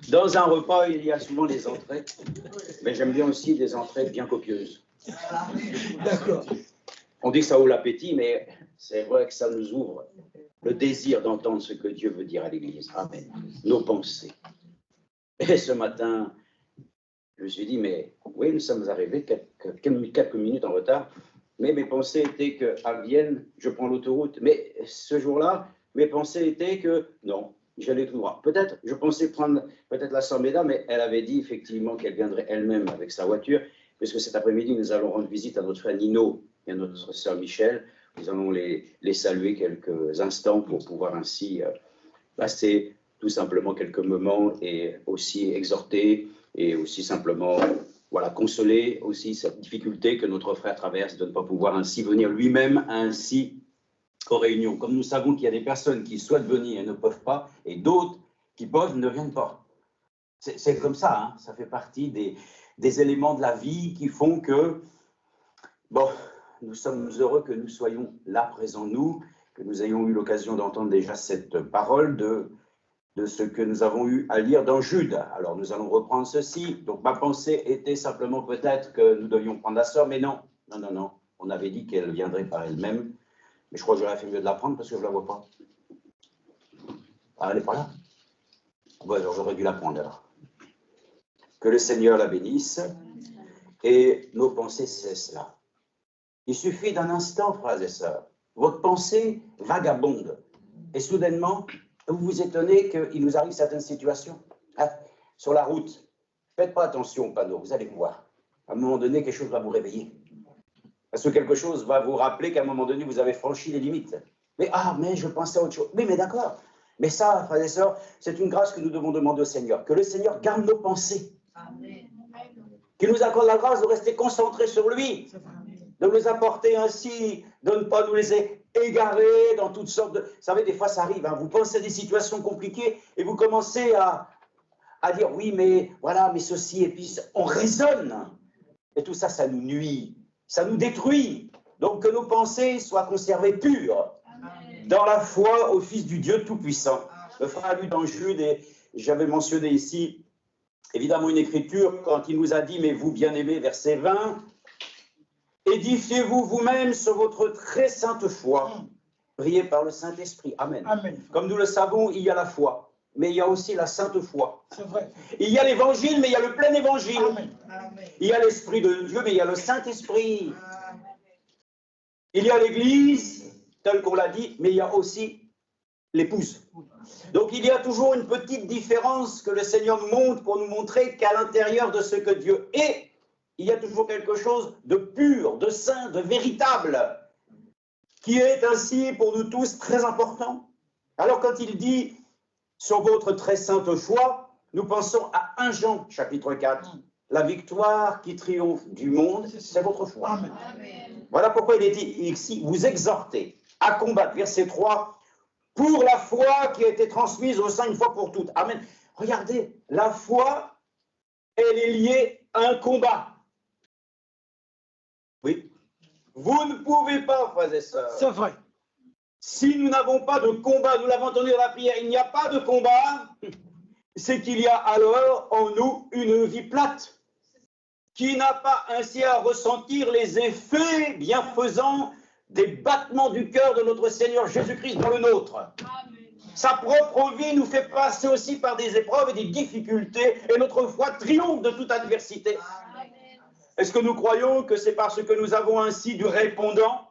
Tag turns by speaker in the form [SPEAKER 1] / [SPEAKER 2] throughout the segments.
[SPEAKER 1] Dans un repas, il y a souvent des entrées, mais j'aime bien aussi des entrées bien copieuses.
[SPEAKER 2] D'accord.
[SPEAKER 1] On dit que ça ouvre l'appétit, mais c'est vrai que ça nous ouvre le désir d'entendre ce que Dieu veut dire à l'Église. Amen. Nos pensées. Et ce matin, je me suis dit, mais oui, nous sommes arrivés quelques minutes en retard, mais mes pensées étaient qu'à Vienne, je prends l'autoroute. Mais ce jour-là, mes pensées étaient que non, j'allais tout droit. Peut-être, je pensais prendre peut-être la Sœur Méda, mais elle avait dit effectivement qu'elle viendrait elle-même avec sa voiture, puisque cet après-midi, nous allons rendre visite à notre frère Nino et à notre sœur Michel. Nous allons les saluer quelques instants pour pouvoir ainsi passer tout simplement quelques moments et aussi exhorter et aussi simplement voilà, consoler aussi cette difficulté que notre frère traverse de ne pas pouvoir ainsi venir lui-même ainsi aux réunions. Comme nous savons qu'il y a des personnes qui souhaitent venir et ne peuvent pas, et d'autres qui peuvent ne viennent pas. C'est comme ça, hein, ça fait partie des éléments de la vie qui font que, bon, nous sommes heureux que nous soyons là, présents nous, que nous ayons eu l'occasion d'entendre déjà cette parole de ce que nous avons eu à lire dans Jude. Alors nous allons reprendre ceci. Donc ma pensée était simplement peut-être que nous devions prendre la sœur, mais non, non, non, non. On avait dit qu'elle viendrait par elle-même, mais je crois que j'aurais fait mieux de la prendre parce que je ne la vois pas. Ah, elle n'est pas là? Bon, alors j'aurais dû la prendre alors. Que le Seigneur la bénisse et nos pensées cessent là. Il suffit d'un instant, frères et sœurs. Votre pensée vagabonde et soudainement, vous vous étonnez qu'il nous arrive certaines situations. Hein, sur la route, faites pas attention au panneau, vous allez voir. À un moment donné, quelque chose va vous réveiller. Parce que quelque chose va vous rappeler qu'à un moment donné, vous avez franchi les limites. Mais je pensais à autre chose. Oui, mais d'accord. Mais ça, frères et sœurs, c'est une grâce que nous devons demander au Seigneur. Que le Seigneur garde nos pensées. Amen. Qu'il nous accorde la grâce de rester concentrés sur lui. De nous apporter ainsi, de ne pas nous laisser égarer dans toutes sortes de... Vous savez, des fois, ça arrive. Hein, vous pensez à des situations compliquées et vous commencez à dire, oui, mais voilà, mais ceci, et puis on raisonne. Et tout ça, ça nous nuit. Ça nous détruit. Donc, que nos pensées soient conservées pures. Amen. Dans la foi au Fils du Dieu Tout-Puissant. Le frère a lu dans Jude, et j'avais mentionné ici, évidemment, une écriture, quand il nous a dit, mais vous, bien-aimés, verset 20, édifiez-vous vous-même sur votre très sainte foi, priez par le Saint-Esprit. Amen. Amen. Comme nous le savons, il y a la foi, mais il y a aussi la sainte foi. C'est vrai. Il y a l'évangile, mais il y a le plein évangile. Amen. Il y a l'Esprit de Dieu, mais il y a le Saint-Esprit. Il y a l'Église, tel qu'on l'a dit, mais il y a aussi l'épouse. Donc il y a toujours une petite différence que le Seigneur nous montre pour nous montrer qu'à l'intérieur de ce que Dieu est, il y a toujours quelque chose de pur, de saint, de véritable, qui est ainsi pour nous tous très important. Alors quand il dit sur votre très sainte foi, nous pensons à 1 Jean chapitre 4. La victoire qui triomphe du monde, c'est votre foi. Amen. Voilà pourquoi il est dit ici, vous exhortez à combattre, verset 3, pour la foi qui a été transmise au sein une fois pour toutes. Amen. Regardez, la foi, elle est liée à un combat. Oui. Vous ne pouvez pas, frères et sœurs. C'est vrai. Si nous n'avons pas de combat, nous l'avons entendu dans la prière, il n'y a pas de combat, c'est qu'il y a alors en nous une vie plate, qui n'a pas ainsi à ressentir les effets bienfaisants des battements du cœur de notre Seigneur Jésus-Christ dans le nôtre. Amen. Sa propre vie nous fait passer aussi par des épreuves et des difficultés, et notre foi triomphe de toute adversité. Est-ce que nous croyons que c'est parce que nous avons ainsi du répondant?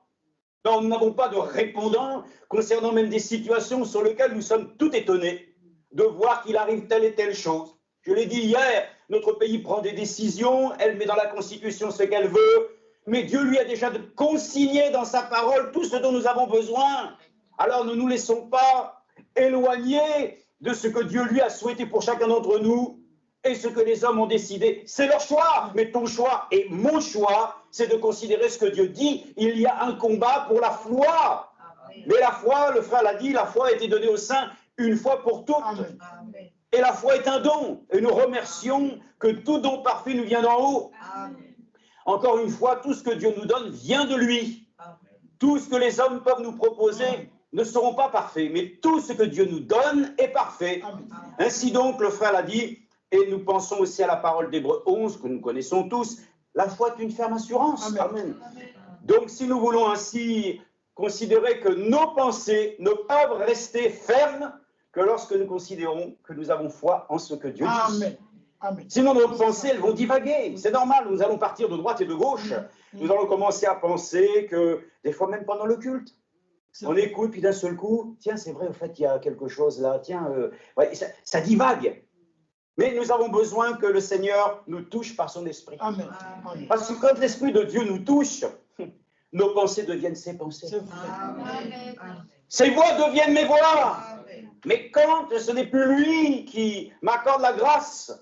[SPEAKER 1] Non, nous n'avons pas de répondant concernant même des situations sur lesquelles nous sommes tout étonnés de voir qu'il arrive telle et telle chose. Je l'ai dit hier, notre pays prend des décisions, elle met dans la Constitution ce qu'elle veut, mais Dieu lui a déjà consigné dans sa parole tout ce dont nous avons besoin. Alors ne nous laissons pas éloigner de ce que Dieu lui a souhaité pour chacun d'entre nous et ce que les hommes ont décidé. C'est leur choix, mais ton choix et mon choix, c'est de considérer ce que Dieu dit. Il y a un combat pour la foi. Mais la foi, le frère l'a dit, la foi a été donnée aux saints une fois pour toutes. Amen. Et la foi est un don. Et nous remercions que tout don parfait nous vient d'en haut. Amen. Encore une fois, tout ce que Dieu nous donne vient de lui. Amen. Tout ce que les hommes peuvent nous proposer ne seront pas parfaits, mais tout ce que Dieu nous donne est parfait.
[SPEAKER 2] Amen.
[SPEAKER 1] Ainsi donc, le frère l'a dit, et nous pensons aussi à la parole d'Hébreux 11, que nous connaissons tous, la foi est une ferme assurance.
[SPEAKER 2] Amen.
[SPEAKER 1] Amen. Donc, si nous voulons ainsi considérer que nos pensées ne peuvent rester fermes que lorsque nous considérons que nous avons foi en ce que Dieu dit.
[SPEAKER 2] Amen. Amen.
[SPEAKER 1] Sinon, nos pensées, elles vont divaguer. C'est normal, nous allons partir de droite et de gauche. Nous allons commencer à penser que, des fois même pendant le culte, on écoute, puis d'un seul coup, tiens, c'est vrai, au fait, il y a quelque chose là, tiens, ouais, ça divague. Mais nous avons besoin que le Seigneur nous touche par son esprit.
[SPEAKER 2] Amen. Amen.
[SPEAKER 1] Parce que quand l'Esprit de Dieu nous touche, nos pensées deviennent ses pensées.
[SPEAKER 2] C'est vrai.
[SPEAKER 1] Ses voix deviennent mes voix. Mais quand ce n'est plus lui qui m'accorde la grâce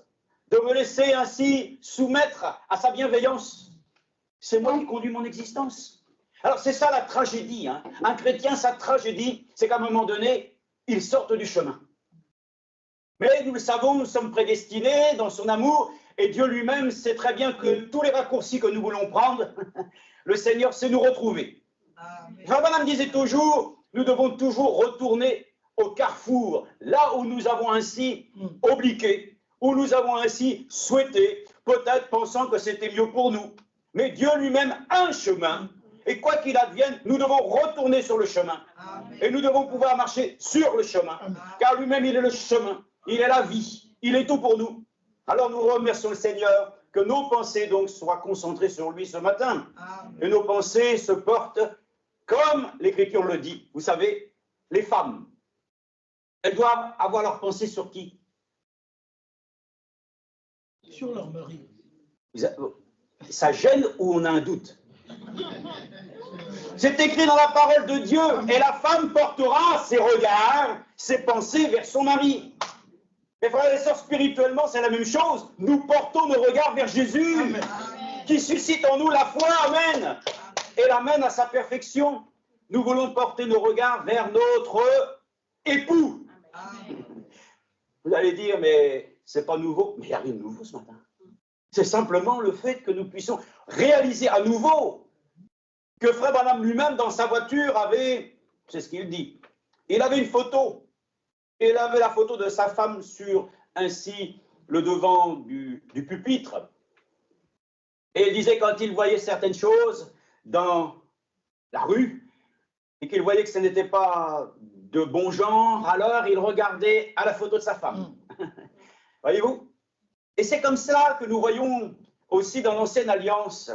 [SPEAKER 1] de me laisser ainsi soumettre à sa bienveillance, c'est moi qui conduis mon existence. Alors c'est ça la tragédie. Hein. Un chrétien, sa tragédie, c'est qu'à un moment donné, il sorte du chemin. Mais nous le savons, nous sommes prédestinés dans son amour, et Dieu lui-même sait très bien que tous les raccourcis que nous voulons prendre, le Seigneur sait nous retrouver. Jean Branham disait toujours, nous devons toujours retourner au carrefour, là où nous avons ainsi obliqué, où nous avons ainsi souhaité, peut-être pensant que c'était mieux pour nous. Mais Dieu lui-même a un chemin, et quoi qu'il advienne, nous devons retourner sur le chemin. Et nous devons pouvoir marcher sur le chemin, car lui-même il est le chemin. Il est la vie, il est tout pour nous. Alors nous remercions le Seigneur que nos pensées donc soient concentrées sur lui ce matin. Et nos pensées se portent comme l'Écriture le dit. Vous savez, les femmes, elles doivent avoir leurs pensées sur qui?
[SPEAKER 2] Sur leur mari.
[SPEAKER 1] Ça gêne ou on a un doute? C'est écrit dans la parole de Dieu, et la femme portera ses regards, ses pensées vers son mari. Mes frères et sœurs, spirituellement, c'est la même chose. Nous portons nos regards vers Jésus, Amen. Qui suscite en nous la foi, Amen, et l'amène à sa perfection. Nous voulons porter nos regards vers notre époux. Amen. Vous allez dire, mais c'est pas nouveau. Mais il n'y a rien de nouveau ce matin. C'est simplement le fait que nous puissions réaliser à nouveau que Frère Branham lui-même, dans sa voiture, avait, c'est ce qu'il dit, il avait une photo. Il avait la photo de sa femme sur, ainsi, le devant du pupitre. Et il disait, quand il voyait certaines choses dans la rue, et qu'il voyait que ce n'était pas de bon genre, alors il regardait à la photo de sa femme. Voyez-vous? Et c'est comme ça que nous voyons aussi dans l'Ancienne Alliance,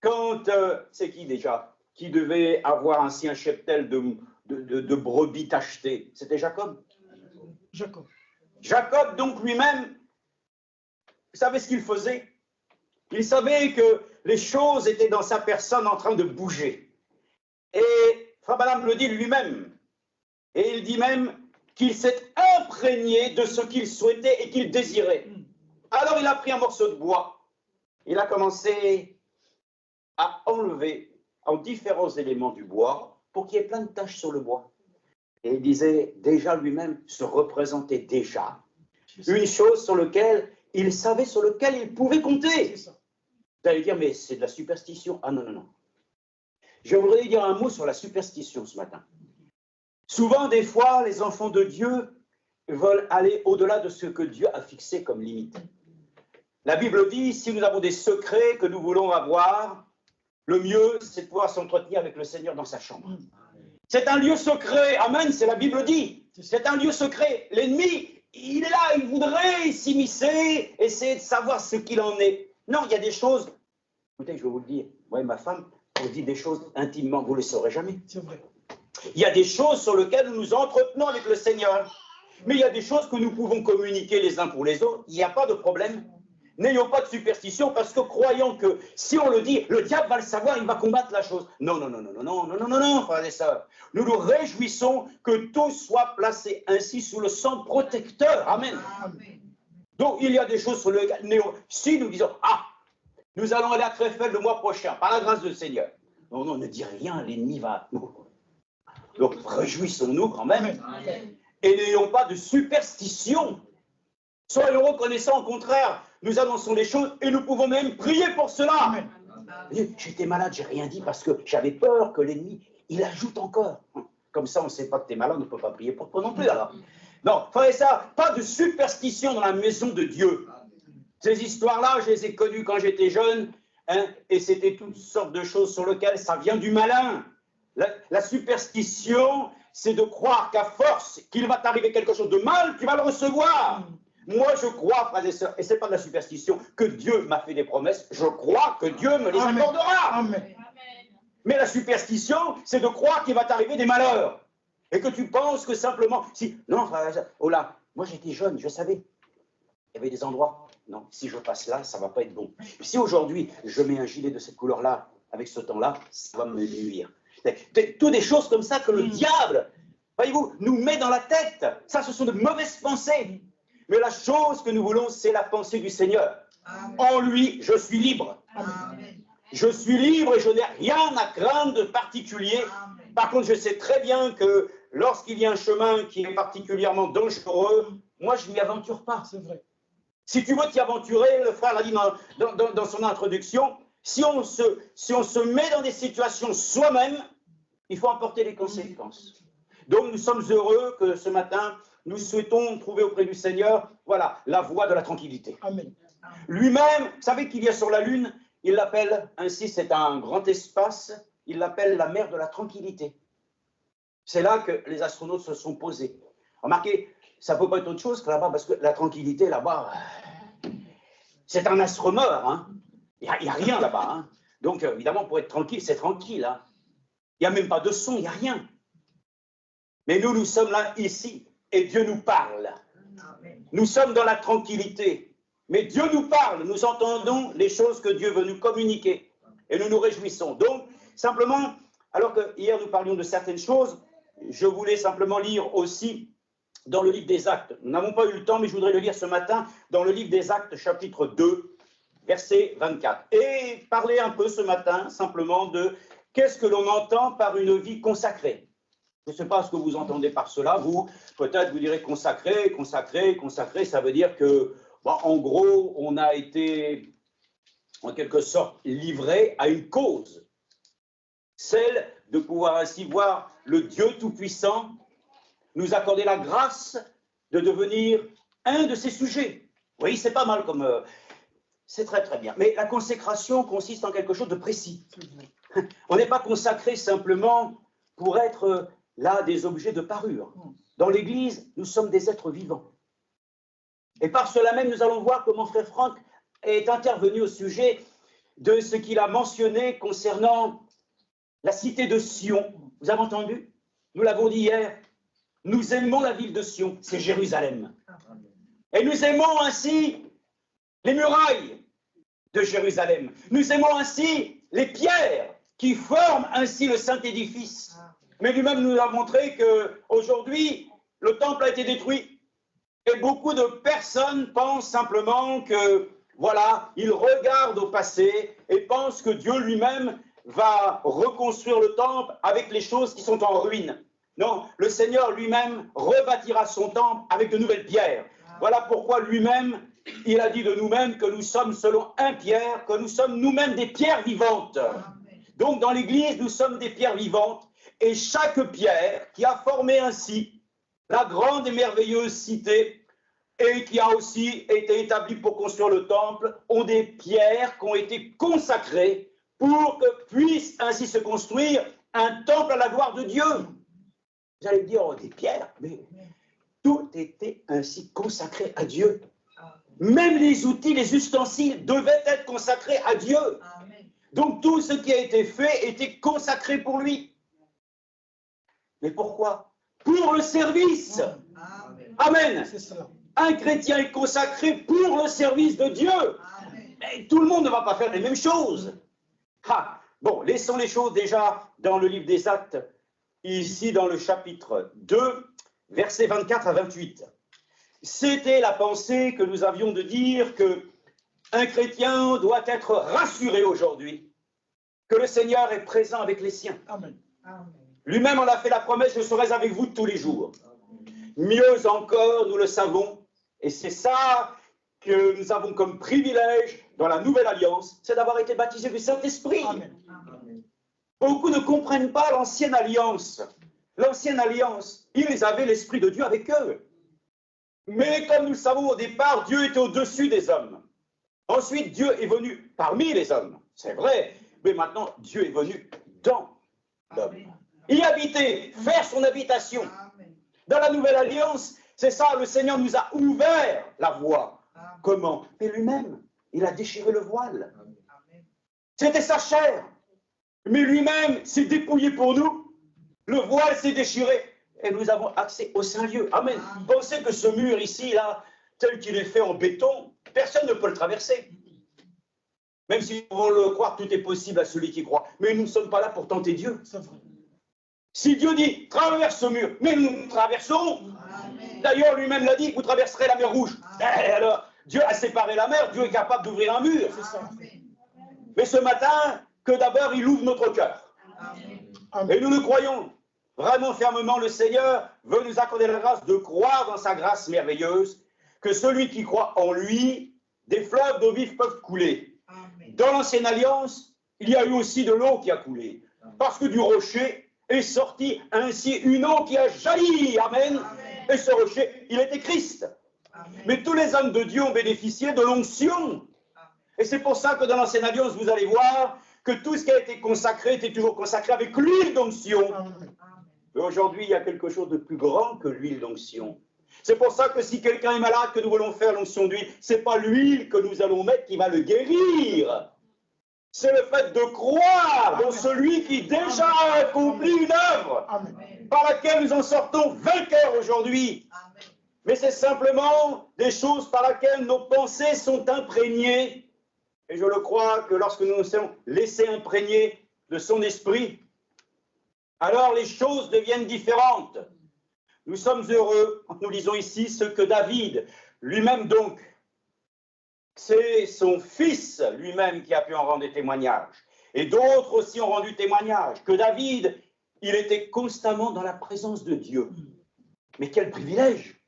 [SPEAKER 1] quand, c'est qui déjà, qui devait avoir ainsi un cheptel de brebis tachetées? C'était Jacob.
[SPEAKER 2] Jacob.
[SPEAKER 1] Jacob, donc lui-même, vous savez ce qu'il faisait? Il savait que les choses étaient dans sa personne en train de bouger. Et Frère Branham le dit lui-même. Et il dit même qu'il s'est imprégné de ce qu'il souhaitait et qu'il désirait. Alors il a pris un morceau de bois. Il a commencé à enlever en différents éléments du bois pour qu'il y ait plein de taches sur le bois. Et il disait déjà lui-même, se représentait déjà une chose sur laquelle il savait, sur laquelle il pouvait compter. Vous allez dire, mais c'est de la superstition. Ah non, non, non. Je voudrais dire un mot sur la superstition ce matin. Souvent, des fois, les enfants de Dieu veulent aller au-delà de ce que Dieu a fixé comme limite. La Bible dit, si nous avons des secrets que nous voulons avoir, le mieux, c'est de pouvoir s'entretenir avec le Seigneur dans sa chambre. C'est un lieu secret, amen, c'est la Bible dit. C'est un lieu secret. L'ennemi, il est là, il voudrait s'immiscer, essayer de savoir ce qu'il en est. Non, il y a des choses, écoutez, je vais vous le dire, moi et ma femme, on dit des choses intimement, vous ne le saurez jamais.
[SPEAKER 2] C'est vrai.
[SPEAKER 1] Il y a des choses sur lesquelles nous nous entretenons avec le Seigneur. Mais il y a des choses que nous pouvons communiquer les uns pour les autres, il n'y a pas de problème. N'ayons pas de superstition parce que croyons que si on le dit, le diable va le savoir, il va combattre la chose. Non, non, non, non, non, non, non, non, non, non, frères et sœurs. Nous nous réjouissons que tout soit placé ainsi sous le sang protecteur. Amen. Amen. Donc il y a des choses sur lesquelles, si nous disons, ah, nous allons aller à Krefeld le mois prochain, par la grâce du Seigneur. Non, non, ne dis rien, l'ennemi va. Donc réjouissons-nous quand même. Amen. Et n'ayons pas de superstition. Soyons reconnaissants, au contraire, nous annonçons les choses et nous pouvons même prier pour cela. J'étais malade, j'ai rien dit parce que j'avais peur que l'ennemi, il ajoute encore. Comme ça, on ne sait pas que tu es malade, on ne peut pas prier pour toi non plus, alors. Non, frère et sœurs, pas de superstition dans la maison de Dieu. Ces histoires-là, je les ai connues quand j'étais jeune, hein, et c'était toutes sortes de choses sur lesquelles ça vient du malin. La superstition, c'est de croire qu'à force qu'il va t'arriver quelque chose de mal, tu vas le recevoir. Moi, je crois, frères et sœurs, et ce n'est pas de la superstition, que Dieu m'a fait des promesses, je crois que Dieu me les accordera.
[SPEAKER 2] Amen.
[SPEAKER 1] Mais la superstition, c'est de croire qu'il va t'arriver des malheurs. Et que tu penses que simplement... Non, frère et sœurs, oh là, moi j'étais jeune, je savais. Il y avait des endroits, non, si je passe là, ça ne va pas être bon. Si aujourd'hui, je mets un gilet de cette couleur-là, avec ce temps-là, ça va me nuire. Toutes des choses comme ça que le diable, voyez-vous, nous met dans la tête. Ça, ce sont de mauvaises pensées. Mais la chose que nous voulons, c'est la pensée du Seigneur. Amen. En lui, je suis libre. Amen. Je suis libre et je n'ai rien à craindre de particulier. Amen. Par contre, je sais très bien que lorsqu'il y a un chemin qui est particulièrement dangereux, moi, je ne m'y aventure pas.
[SPEAKER 2] C'est vrai.
[SPEAKER 1] Si tu veux t'y aventurer, le frère l'a dit dans son introduction, si on se met dans des situations soi-même, il faut en porter les conséquences. Donc nous sommes heureux que ce matin, nous souhaitons trouver auprès du Seigneur, voilà, la voie de la tranquillité.
[SPEAKER 2] Amen.
[SPEAKER 1] Lui-même, vous savez qu'il y a sur la Lune, il l'appelle, ainsi c'est un grand espace, il l'appelle la mer de la tranquillité. C'est là que les astronautes se sont posés. Remarquez, ça ne peut pas être autre chose que là-bas, parce que la tranquillité là-bas, c'est un astre mort, hein. Il n'y a rien là-bas. Hein. Donc, évidemment, pour être tranquille, c'est tranquille. Hein. Il n'y a même pas de son, il n'y a rien. Mais nous sommes là, ici, et Dieu nous parle. Nous sommes dans la tranquillité. Mais Dieu nous parle, nous entendons les choses que Dieu veut nous communiquer. Et nous nous réjouissons. Donc, simplement, alors que hier nous parlions de certaines choses, je voulais simplement lire aussi dans le livre des Actes. Nous n'avons pas eu le temps, mais je voudrais le lire ce matin, dans le livre des Actes, chapitre 2, verset 24. Et parler un peu ce matin, simplement, de qu'est-ce que l'on entend par une vie consacrée. Je ne sais pas ce que vous entendez par cela. Vous, peut-être, vous direz consacré, consacré, consacré. Ça veut dire que, bon, en gros, on a été, en quelque sorte, livré à une cause. Celle de pouvoir ainsi voir le Dieu Tout-Puissant nous accorder la grâce de devenir un de ses sujets. Oui, c'est pas mal comme... c'est très très bien. Mais la consécration consiste en quelque chose de précis. On n'est pas consacré simplement pour être là des objets de parure. Dans l'Église, nous sommes des êtres vivants. Et par cela même, nous allons voir comment frère Franck est intervenu au sujet de ce qu'il a mentionné concernant la cité de Sion. Vous avez entendu? Nous l'avons dit hier. Nous aimons la ville de Sion, c'est Jérusalem. Et nous aimons ainsi les murailles de Jérusalem. Nous aimons ainsi les pierres qui forment ainsi le saint édifice. Mais lui-même nous a montré qu'aujourd'hui, le temple a été détruit. Et beaucoup de personnes pensent simplement que, voilà, ils regardent au passé et pensent que Dieu lui-même va reconstruire le temple avec les choses qui sont en ruine. Non, le Seigneur lui-même rebâtira son temple avec de nouvelles pierres. Voilà pourquoi lui-même, il a dit de nous-mêmes que nous sommes selon 1 Pierre, que nous sommes nous-mêmes des pierres vivantes. Donc dans l'Église, nous sommes des pierres vivantes. Et chaque pierre qui a formé ainsi la grande et merveilleuse cité et qui a aussi été établie pour construire le temple, ont des pierres qui ont été consacrées pour que puisse ainsi se construire un temple à la gloire de Dieu. Vous allez me dire, oh, des pierres, mais tout était ainsi consacré à Dieu. Même les outils, les ustensiles devaient être consacrés à Dieu. Donc tout ce qui a été fait était consacré pour lui. Mais pourquoi? Pour le service. Amen. Un chrétien est consacré pour le service de Dieu. Mais tout le monde ne va pas faire les mêmes choses. Bon, laissons les choses déjà dans le livre des Actes, ici dans le chapitre 2, versets 24 à 28. C'était la pensée que nous avions de dire qu'un chrétien doit être rassuré aujourd'hui, que le Seigneur est présent avec les siens.
[SPEAKER 2] Amen.
[SPEAKER 1] Lui-même en a fait la promesse, je serai avec vous tous les jours. Mieux encore, nous le savons, et c'est ça que nous avons comme privilège dans la nouvelle alliance, c'est d'avoir été baptisés du Saint-Esprit. Beaucoup ne comprennent pas l'ancienne alliance. l'ancienne alliance, ils avaient l'Esprit de Dieu avec eux. Mais comme nous le savons au départ, Dieu était au-dessus des hommes. Ensuite, Dieu est venu parmi les hommes. C'est vrai, mais maintenant, Dieu est venu dans l'homme. Y habiter, faire son habitation. Dans la nouvelle alliance, c'est ça, le Seigneur nous a ouvert la voie. Comment? Mais lui-même, il a déchiré le voile. C'était sa chair. Mais lui-même s'est dépouillé pour nous. Le voile s'est déchiré. Et nous avons accès au Saint-Lieu. Amen. Pensez que ce mur ici, là, tel qu'il est fait en béton, personne ne peut le traverser. Même si nous pouvons le croire, tout est possible à celui qui croit. Mais nous ne sommes pas là pour tenter Dieu. Si Dieu dit, traverse ce mur, mais nous traverserons. D'ailleurs, lui-même l'a dit, vous traverserez la mer Rouge. Alors, Dieu a séparé la mer, Dieu est capable d'ouvrir un mur. Mais ce matin, que d'abord il ouvre notre cœur. Et nous le croyons. Vraiment fermement, le Seigneur veut nous accorder la grâce de croire dans sa grâce merveilleuse, que celui qui croit en lui, des fleuves d'eau vive peuvent couler. Dans l'ancienne alliance, il y a eu aussi de l'eau qui a coulé, parce que du rocher est sortie ainsi une eau qui a jailli. Amen. Et ce rocher, il était Christ. Mais tous les hommes de Dieu ont bénéficié de l'onction. Et c'est pour ça que dans l'ancienne alliance, vous allez voir que tout ce qui a été consacré était toujours consacré avec l'huile d'onction. Mais aujourd'hui, il y a quelque chose de plus grand que l'huile d'onction. C'est pour ça que si quelqu'un est malade, que nous voulons faire l'onction d'huile, ce n'est pas l'huile que nous allons mettre qui va le guérir. C'est le fait de croire dans celui qui déjà a accompli une œuvre par laquelle nous en sortons vainqueurs aujourd'hui. Mais c'est simplement des choses par lesquelles nos pensées sont imprégnées. Et je le crois que lorsque nous nous sommes laissés imprégner de son esprit, alors les choses deviennent différentes. Nous sommes heureux, quand nous lisons ici, ce que David, lui-même donc, c'est son fils lui-même qui a pu en rendre témoignage. Et d'autres aussi ont rendu témoignage, que David, il était constamment dans la présence de Dieu. Mais quel privilège!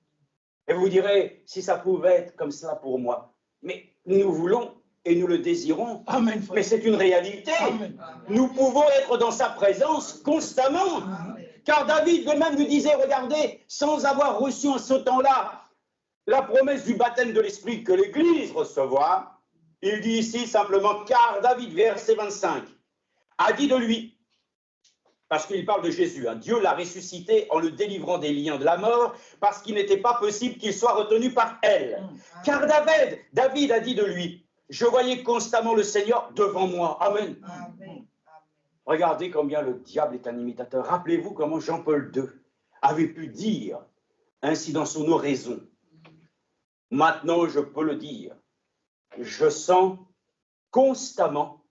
[SPEAKER 1] Et vous direz, si ça pouvait être comme cela pour moi. Mais nous voulons et nous le désirons. Amen. Mais c'est une réalité. Amen. Nous pouvons être dans sa présence constamment. Amen. Car David lui-même nous disait, regardez, sans avoir reçu en ce temps-là la promesse du baptême de l'Esprit que l'Église recevra, il dit ici simplement, car David, verset 25, a dit de lui, parce qu'il parle de Jésus, hein, Dieu l'a ressuscité en le délivrant des liens de la mort, parce qu'il n'était pas possible qu'il soit retenu par elle. Car David a dit de lui, je voyais constamment le Seigneur devant moi. Amen. Amen. Regardez combien le diable est un imitateur. Rappelez-vous comment Jean-Paul II avait pu dire ainsi dans son oraison. Maintenant, je peux le dire. Je sens constamment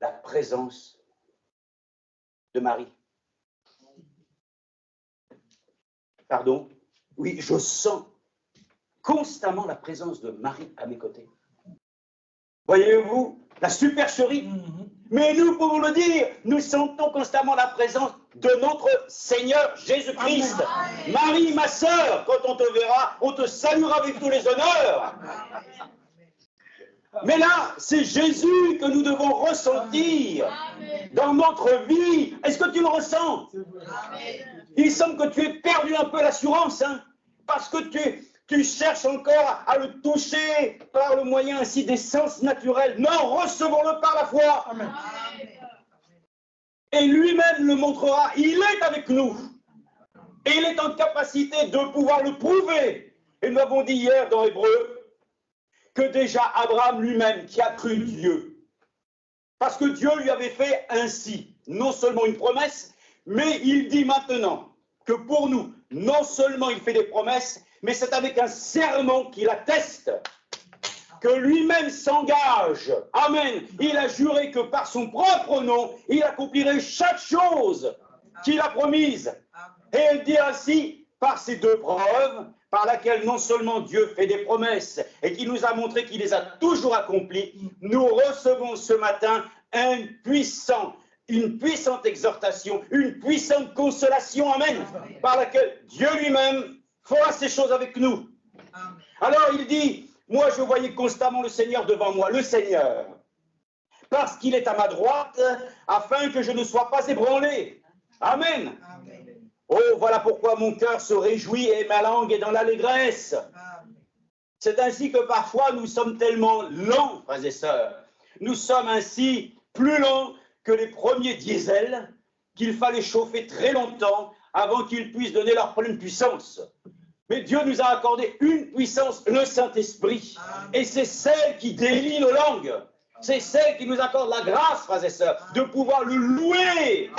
[SPEAKER 1] la présence de Marie. Pardon? Oui, je sens constamment la présence de Marie à mes côtés. Voyez-vous, la supercherie. Mais nous pouvons le dire, nous sentons constamment la présence de notre Seigneur Jésus-Christ. Marie, ma sœur, quand on te verra, on te saluera avec tous les honneurs. Mais là, c'est Jésus que nous devons ressentir dans notre vie. Est-ce que tu le ressens? Il semble que tu aies perdu un peu l'assurance, hein, parce que tu cherches encore à le toucher par le moyen ainsi des sens naturels. Non, recevons-le par la foi. Amen. Et lui-même le montrera. Il est avec nous. Et il est en capacité de pouvoir le prouver. Et nous avons dit hier dans Hébreux que déjà Abraham lui-même qui a cru Dieu. Parce que Dieu lui avait fait ainsi, non seulement une promesse, mais il dit maintenant que pour nous, non seulement il fait des promesses, mais c'est avec un serment qu'il atteste, que lui-même s'engage. Amen. Il a juré que par son propre nom, il accomplirait chaque chose qu'il a promise. Et il dit ainsi, par ces deux preuves, par laquelle non seulement Dieu fait des promesses et qui nous a montré qu'il les a toujours accomplies, nous recevons ce matin une puissante exhortation, une puissante consolation, amen, par laquelle Dieu lui-même fera ces choses avec nous. Alors il dit, moi je voyais constamment le Seigneur devant moi, le Seigneur, parce qu'il est à ma droite, afin que je ne sois pas ébranlé. Amen. Oh, voilà pourquoi mon cœur se réjouit et ma langue est dans l'allégresse. C'est ainsi que parfois nous sommes tellement lents, frères et sœurs. Nous sommes ainsi plus lents que les premiers diesels qu'il fallait chauffer très longtemps avant qu'ils puissent donner leur pleine puissance. Mais Dieu nous a accordé une puissance, le Saint-Esprit. Et c'est celle qui délie nos langues. C'est celle qui nous accorde la grâce, frères et sœurs, de pouvoir le louer.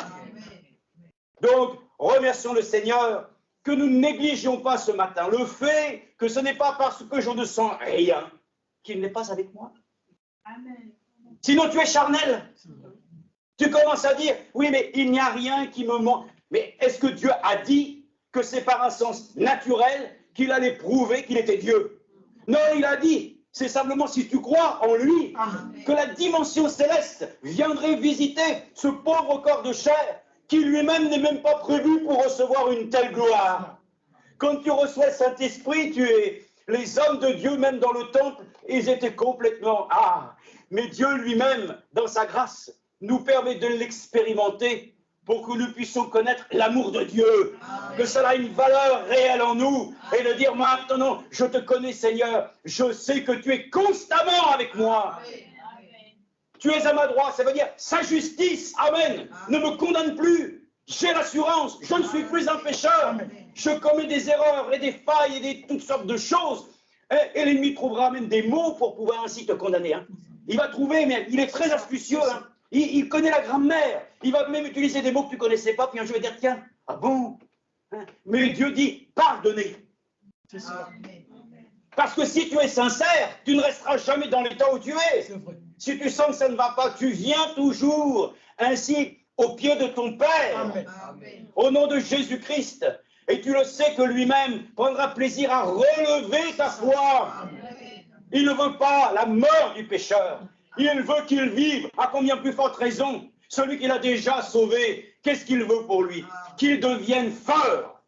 [SPEAKER 1] Donc, remercions le Seigneur que nous ne négligions pas ce matin le fait que ce n'est pas parce que je ne sens rien qu'il n'est pas avec moi.
[SPEAKER 3] Amen.
[SPEAKER 1] Sinon, tu es charnel. Tu commences à dire, oui, mais il n'y a rien qui me manque. Mais est-ce que Dieu a dit que c'est par un sens naturel qu'il allait prouver qu'il était Dieu? Non, il a dit, c'est simplement si tu crois en lui, que la dimension céleste viendrait visiter ce pauvre corps de chair qui lui-même n'est même pas prévu pour recevoir une telle gloire. Quand tu reçois le Saint-Esprit, les hommes de Dieu, même dans le temple, ils étaient complètement... Mais Dieu lui-même, dans sa grâce, nous permet de l'expérimenter pour que nous puissions connaître l'amour de Dieu, que cela a une valeur réelle en nous, et de dire maintenant, je te connais Seigneur, je sais que tu es constamment avec moi. Tu es à ma droite, ça veut dire sa justice, amen, ne me condamne plus. J'ai l'assurance, je ne suis plus un pécheur. Je commets des erreurs et des failles et toutes sortes de choses. Et l'ennemi trouvera même des mots pour pouvoir ainsi te condamner. Il va trouver, mais il est très astucieux. Il connaît la grammaire. Il va même utiliser des mots que tu ne connaissais pas. Puis un jour, il va dire, tiens, ah bon? Mais Dieu dit, pardonnez.
[SPEAKER 2] C'est ça.
[SPEAKER 1] Parce que si tu es sincère, tu ne resteras jamais dans l'état où tu es.
[SPEAKER 2] C'est vrai.
[SPEAKER 1] Si tu sens que ça ne va pas, tu viens toujours ainsi au pied de ton Père,
[SPEAKER 2] Amen.
[SPEAKER 1] au nom de Jésus-Christ. Et tu le sais que lui-même prendra plaisir à relever ta foi. Il ne veut pas la mort du pécheur. Il veut qu'il vive, à combien plus forte raison. Celui qu'il a déjà sauvé, qu'est-ce qu'il veut pour lui? Qu'il devienne fort.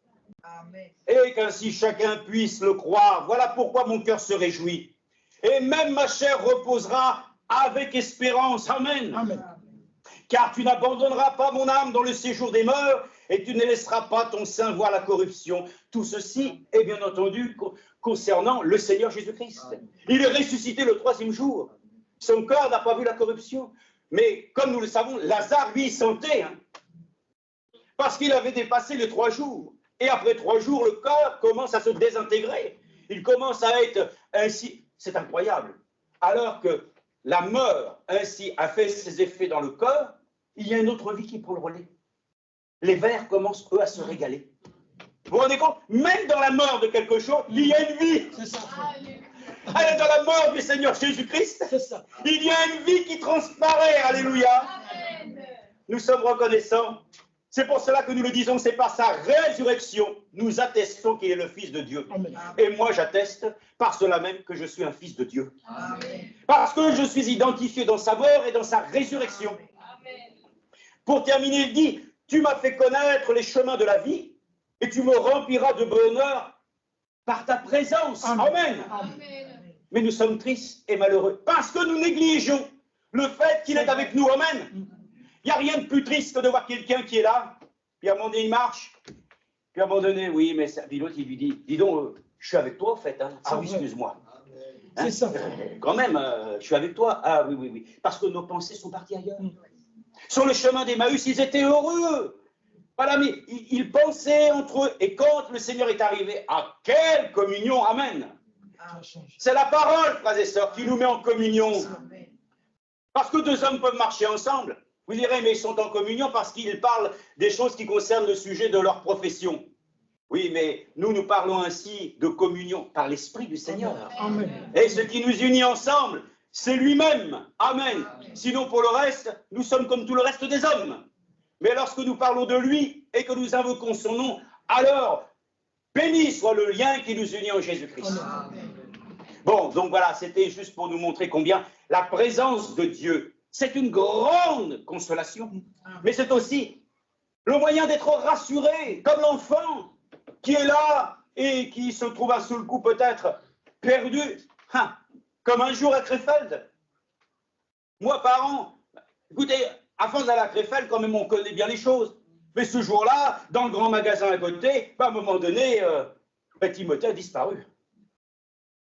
[SPEAKER 1] Et qu'ainsi chacun puisse le croire. Voilà pourquoi mon cœur se réjouit. Et même ma chair reposera avec espérance. Amen.
[SPEAKER 2] Amen.
[SPEAKER 1] Car tu n'abandonneras pas mon âme dans le séjour des morts, et tu ne laisseras pas ton sein voir la corruption. Tout ceci est bien entendu concernant le Seigneur Jésus-Christ. Il est ressuscité le 3e jour. Son corps n'a pas vu la corruption. Mais comme nous le savons, Lazare, lui, sentait. Parce qu'il avait dépassé les 3 jours. Et après 3 jours, le corps commence à se désintégrer. Il commence à être ainsi. C'est incroyable. Alors que la mort, ainsi, a fait ses effets dans le corps, il y a une autre vie qui prend le relais. Les vers commencent, eux, à se régaler. Vous vous rendez compte? Même dans la mort de quelque chose, il y a une vie.
[SPEAKER 2] C'est ça.
[SPEAKER 1] Allez, dans la mort du Seigneur Jésus-Christ,
[SPEAKER 2] C'est ça.
[SPEAKER 1] il y a une vie qui transparaît. Alléluia. Nous sommes reconnaissants. C'est pour cela que nous le disons, c'est par sa résurrection, nous attestons qu'il est le Fils de Dieu.
[SPEAKER 2] Amen.
[SPEAKER 1] Et moi, j'atteste par cela même que je suis un fils de Dieu.
[SPEAKER 3] Amen.
[SPEAKER 1] Parce que je suis identifié dans sa mort et dans sa résurrection. Pour terminer, il dit, tu m'as fait connaître les chemins de la vie et tu me rempliras de bonheur par ta présence. Amen.
[SPEAKER 3] Amen.
[SPEAKER 1] Mais nous sommes tristes et malheureux parce que nous négligeons le fait qu'il est avec nous. Amen. Il n'y a rien de plus triste que de voir quelqu'un qui est là, puis à un moment donné, il marche, puis à un moment donné, oui, mais puis l'autre, il lui dit, dis donc, je suis avec toi, en fait. Ah oui, excuse-moi.
[SPEAKER 2] C'est ça.
[SPEAKER 1] Quand même, je suis avec toi. Ah oui, oui, oui. Parce que nos pensées sont parties ailleurs. Sur le chemin d'Emmaüs, ils étaient heureux. Voilà, mais ils pensaient entre eux. Et quand le Seigneur est arrivé, à quelle communion, amen. C'est la parole, frères et sœurs, qui nous met en communion. Parce que 2 hommes peuvent marcher ensemble. Vous direz, mais ils sont en communion parce qu'ils parlent des choses qui concernent le sujet de leur profession. Oui, mais nous parlons ainsi de communion par l'Esprit du Seigneur.
[SPEAKER 2] Amen.
[SPEAKER 1] Et ce qui nous unit ensemble, c'est lui-même. Amen. Sinon, pour le reste, nous sommes comme tout le reste des hommes. Mais lorsque nous parlons de lui et que nous invoquons son nom, alors, béni soit le lien qui nous unit en Jésus-Christ. Bon, donc voilà, c'était juste pour nous montrer combien la présence de Dieu, c'est une grande consolation. Mais c'est aussi le moyen d'être rassuré, comme l'enfant qui est là et qui se trouve à seul coup peut-être perdu, comme un jour à Krefeld. Moi, parent, écoutez, à force d'aller à Krefeld, quand même, on connaît bien les choses. Mais ce jour-là, dans le grand magasin à côté, à un moment donné, Timothée a disparu.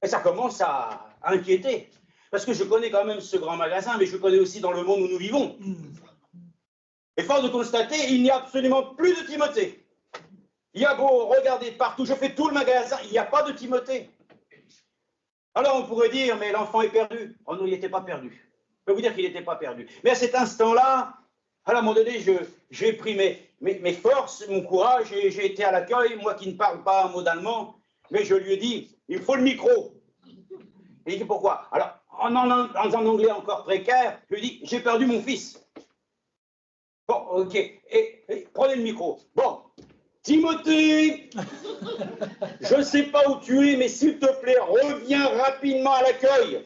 [SPEAKER 1] Et ça commence à inquiéter. Parce que je connais quand même ce grand magasin, mais je connais aussi dans le monde où nous vivons. Et force de constater, il n'y a absolument plus de Timothée. Il y a beau regarder partout, je fais tout le magasin, il n'y a pas de Timothée. Alors on pourrait dire, mais l'enfant est perdu. Oh non, il n'était pas perdu. Je peux vous dire qu'il n'était pas perdu. Mais à cet instant-là, à un moment donné, j'ai pris mes forces, mon courage, et j'ai été à l'accueil, moi qui ne parle pas un mot d'allemand, mais je lui ai dit, il faut le micro. Et il dit, pourquoi? Alors, en anglais encore précaire, je lui ai dit, j'ai perdu mon fils. Bon, ok, et prenez le micro. Bon, Timothée, je ne sais pas où tu es, mais s'il te plaît, reviens rapidement à l'accueil.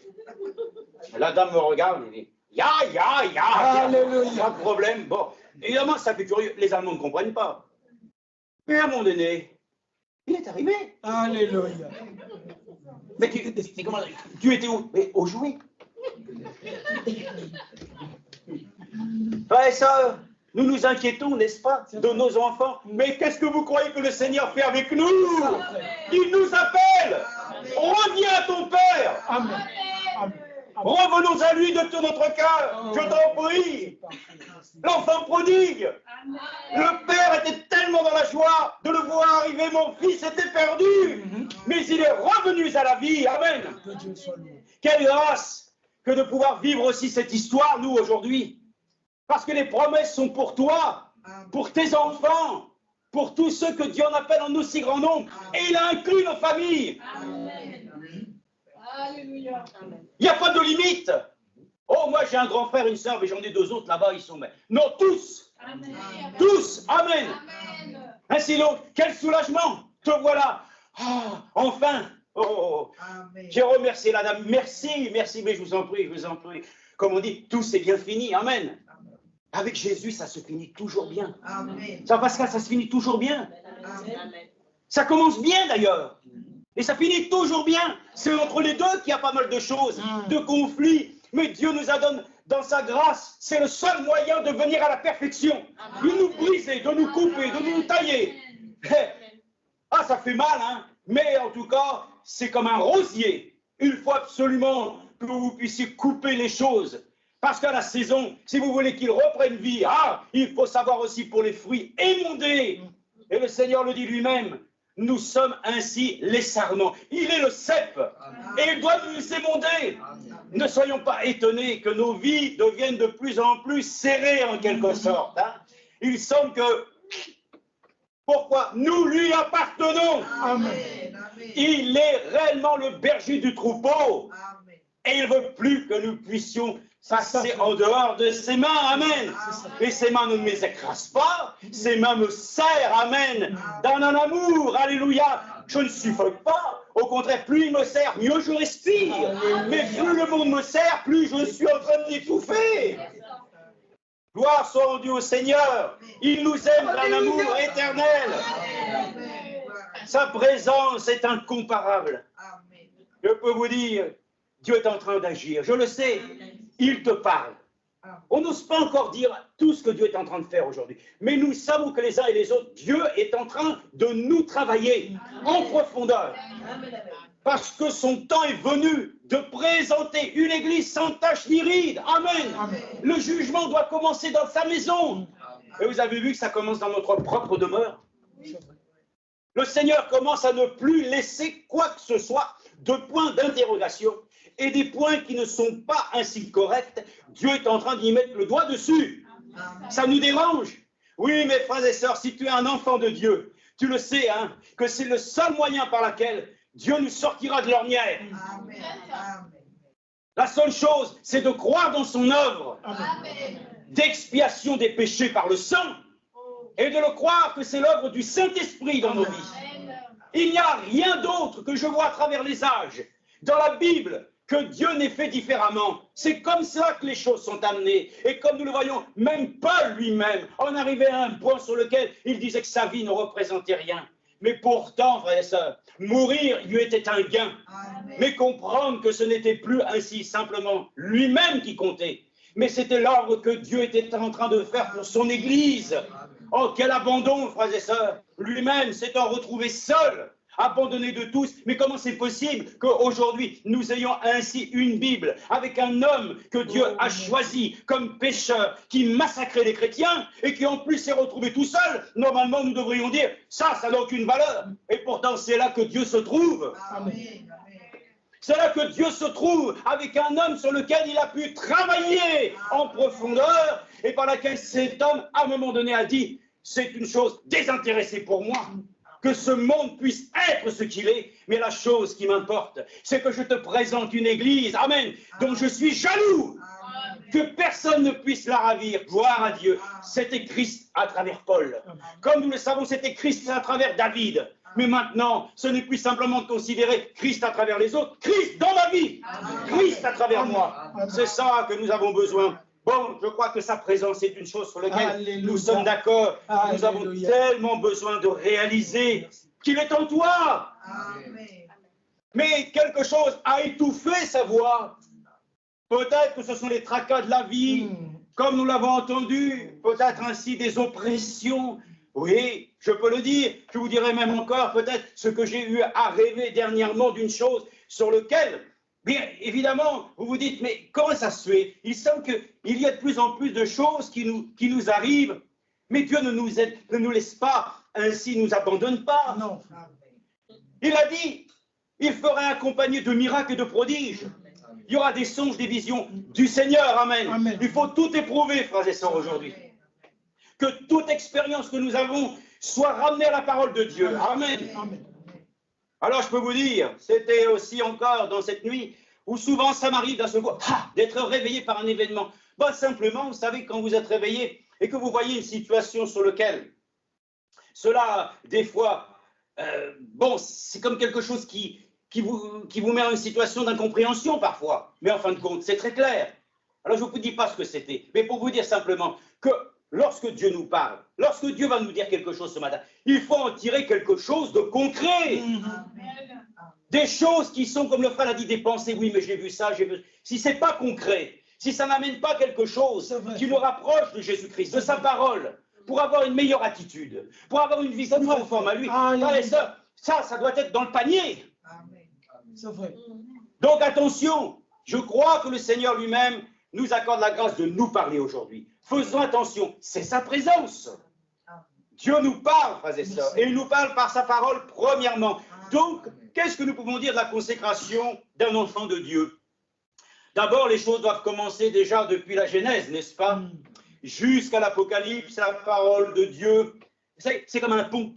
[SPEAKER 1] La dame me regarde et dit, ya, pas de problème. Bon, évidemment, ça fait curieux, les Allemands ne comprennent pas. Mais à un moment donné, il est arrivé.
[SPEAKER 2] Alléluia.
[SPEAKER 1] Mais tu étais où? Mais au jouet. Ouais, ça, nous nous inquiétons, n'est-ce pas, de nos enfants. Mais qu'est-ce que vous croyez que le Seigneur fait avec nous? Il nous appelle. Reviens à ton Père.
[SPEAKER 2] Amen.
[SPEAKER 1] Revenons à lui de tout notre cœur. Je t'en prie. L'enfant prodigue. Le Père était tellement dans la joie de le voir arriver. Mon fils était perdu, mais il est revenu à la vie. Amen. Quelle grâce que de pouvoir vivre aussi cette histoire, nous, aujourd'hui. Parce que les promesses sont pour toi, pour tes enfants, pour tous ceux que Dieu en appelle en aussi grand nombre. Et il a inclus nos familles.
[SPEAKER 3] Alléluia.
[SPEAKER 1] Il n'y a pas de limite. Oh, moi j'ai un grand frère, une sœur, mais j'en ai deux autres là-bas, ils sont... Non, tous.
[SPEAKER 3] Amen.
[SPEAKER 1] Tous. Amen.
[SPEAKER 3] Amen.
[SPEAKER 1] Ainsi donc, quel soulagement. Te voilà. Ah, enfin. Oh. J'ai remercié la dame. Merci, mais je vous en prie. Comme on dit, tout c'est bien fini. Amen. Avec Jésus, ça se finit toujours bien.
[SPEAKER 4] Amen.
[SPEAKER 1] Ça, Pascal, ça se finit toujours bien.
[SPEAKER 4] Amen.
[SPEAKER 1] Ça commence bien d'ailleurs. Et ça finit toujours bien. C'est entre les deux qu'il y a pas mal de choses, de conflits. Mais Dieu nous a donné, dans sa grâce, c'est le seul moyen de venir à la perfection. De nous briser, de nous couper, de nous tailler. Ah, ça fait mal, hein. Mais en tout cas, c'est comme un rosier. Il faut absolument que vous puissiez couper les choses. Parce qu'à la saison, si vous voulez qu'il reprenne vie, il faut savoir aussi pour les fruits émondés. Et le Seigneur le dit lui-même. Nous sommes ainsi les sarments. Il est le cep et il doit nous émonder. Ne soyons pas étonnés que nos vies deviennent de plus en plus serrées en quelque sorte. Hein. Il semble que... Pourquoi? Nous lui appartenons.
[SPEAKER 2] Amen.
[SPEAKER 1] Il est réellement le berger du troupeau. Et il ne veut plus que nous puissions passer en dehors de ses mains. Amen. Et ses mains ne les écrasent pas. Ses mains me serrent. Amen. Dans un amour. Alléluia. Je ne suffoque pas. Au contraire, plus il me serre, mieux je respire. Mais plus le monde me serre, plus je suis en train d'étouffer. Gloire soit rendue au Seigneur. Il nous aime d'un amour éternel. Sa présence est incomparable. Je peux vous dire, Dieu est en train d'agir. Je le sais. Il te parle. On n'ose pas encore dire tout ce que Dieu est en train de faire aujourd'hui. Mais nous savons que les uns et les autres, Dieu est en train de nous travailler en profondeur. Parce que son temps est venu de présenter une église sans tache ni ride. Amen. Le jugement doit commencer dans sa maison. Et vous avez vu que ça commence dans notre propre demeure. Le Seigneur commence à ne plus laisser quoi que ce soit de points d'interrogation. Et des points qui ne sont pas ainsi corrects, Dieu est en train d'y mettre le doigt dessus. Ça nous dérange. Oui, mes frères et sœurs, si tu es un enfant de Dieu, tu le sais, hein, que c'est le seul moyen par lequel Dieu nous sortira de l'ornière. La seule chose, c'est de croire dans son œuvre d'expiation des péchés par le sang et de le croire que c'est l'œuvre du Saint-Esprit dans nos vies. Il n'y a rien d'autre que je vois à travers les âges, dans la Bible, que Dieu n'ait fait différemment. C'est comme ça que les choses sont amenées. Et comme nous le voyons, même Paul lui-même en arrivait à un point sur lequel il disait que sa vie ne représentait rien. Mais pourtant, frères et sœurs, mourir lui était un gain. Amen. Mais comprendre que ce n'était plus ainsi simplement lui-même qui comptait, mais c'était l'œuvre que Dieu était en train de faire pour son Église. Oh, quel abandon, frères et sœurs. Lui-même s'étant retrouvé seul, abandonné de tous. Mais comment c'est possible qu'aujourd'hui, nous ayons ainsi une Bible avec un homme que Dieu a choisi comme pécheur, qui massacrait les chrétiens et qui en plus s'est retrouvé tout seul? Normalement, nous devrions dire, ça n'a aucune valeur. Et pourtant, c'est là que Dieu se trouve.
[SPEAKER 3] Amen.
[SPEAKER 1] C'est là que Dieu se trouve avec un homme sur lequel il a pu travailler en profondeur et par laquelle cet homme, à un moment donné, a dit, c'est une chose désintéressée pour moi, que ce monde puisse être ce qu'il est, mais la chose qui m'importe, c'est que je te présente une église, amen, dont je suis jaloux, que personne ne puisse la ravir. Gloire à Dieu. C'était Christ à travers Paul. Comme nous le savons, c'était Christ à travers David. Mais maintenant, ce n'est plus simplement de considérer Christ à travers les autres, Christ dans ma vie, Christ à travers moi. C'est ça que nous avons besoin. Bon, je crois que sa présence est une chose sur laquelle nous sommes d'accord. Nous avons tellement besoin de réaliser qu'il est en toi. Mais quelque chose a étouffé sa voix. Peut-être que ce sont les tracas de la vie, comme nous l'avons entendu, peut-être ainsi des oppressions. Oui, je peux le dire, je vous dirai même encore peut-être ce que j'ai eu à rêver dernièrement d'une chose sur laquelle, bien évidemment, vous vous dites, mais comment ça se fait? Il semble qu'il y a de plus en plus de choses qui nous arrivent, mais Dieu ne nous laisse pas, ainsi nous abandonne pas.
[SPEAKER 2] Non.
[SPEAKER 1] Il a dit, il ferait accompagner de miracles et de prodiges. Il y aura des songes, des visions du Seigneur, amen.
[SPEAKER 2] Amen.
[SPEAKER 1] Il faut tout éprouver, frères et sœurs, aujourd'hui. Que toute expérience que nous avons soit ramenée à la parole de Dieu. Amen.
[SPEAKER 2] Amen.
[SPEAKER 1] Alors je peux vous dire, c'était aussi encore dans cette nuit où souvent ça m'arrive d'un seul coup d'être réveillé par un événement. Bah, simplement, vous savez, quand vous êtes réveillé et que vous voyez une situation sur laquelle cela, des fois, bon, c'est comme quelque chose qui vous met en une situation d'incompréhension parfois. Mais en fin de compte, c'est très clair. Alors je ne vous dis pas ce que c'était, mais pour vous dire simplement que lorsque Dieu nous parle, lorsque Dieu va nous dire quelque chose ce matin, il faut en tirer quelque chose de concret. Des choses qui sont, comme le frère l'a dit, des pensées. Oui, mais j'ai vu ça, j'ai vu... Si ce n'est pas concret, si ça n'amène pas quelque chose qui nous rapproche de Jésus-Christ, de sa parole, pour avoir une meilleure attitude, pour avoir une vision conforme à lui, frères et sœurs, ça doit être dans le panier.
[SPEAKER 2] C'est vrai.
[SPEAKER 1] Donc attention, je crois que le Seigneur lui-même nous accorde la grâce de nous parler aujourd'hui. Faisons attention, c'est sa présence. Dieu nous parle, frères et sœurs, et il nous parle par sa parole premièrement. Donc, qu'est-ce que nous pouvons dire de la consécration d'un enfant de Dieu? D'abord, les choses doivent commencer déjà depuis la Genèse, n'est-ce pas? Jusqu'à l'Apocalypse, la parole de Dieu, c'est comme un pont.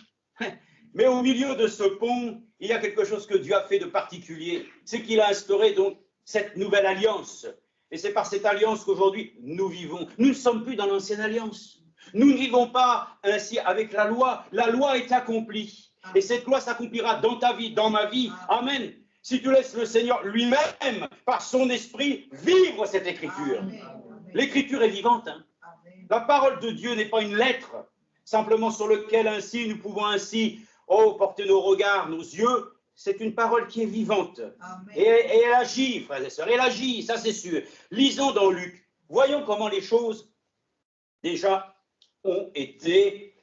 [SPEAKER 1] Mais au milieu de ce pont, il y a quelque chose que Dieu a fait de particulier. C'est qu'il a instauré donc cette nouvelle alliance. Et c'est par cette alliance qu'aujourd'hui nous vivons. Nous ne sommes plus dans l'ancienne alliance. Nous ne vivons pas ainsi avec la loi. La loi est accomplie. Et cette loi s'accomplira dans ta vie, dans ma vie. Amen. Si tu laisses le Seigneur lui-même, par son esprit, vivre cette écriture. L'écriture est vivante. Hein. La parole de Dieu n'est pas une lettre, simplement sur laquelle ainsi nous pouvons ainsi porter nos regards, nos yeux. C'est une parole qui est vivante. Et elle agit, frères et sœurs, elle agit, ça c'est sûr. Lisons dans Luc. Voyons comment les choses, déjà, ont été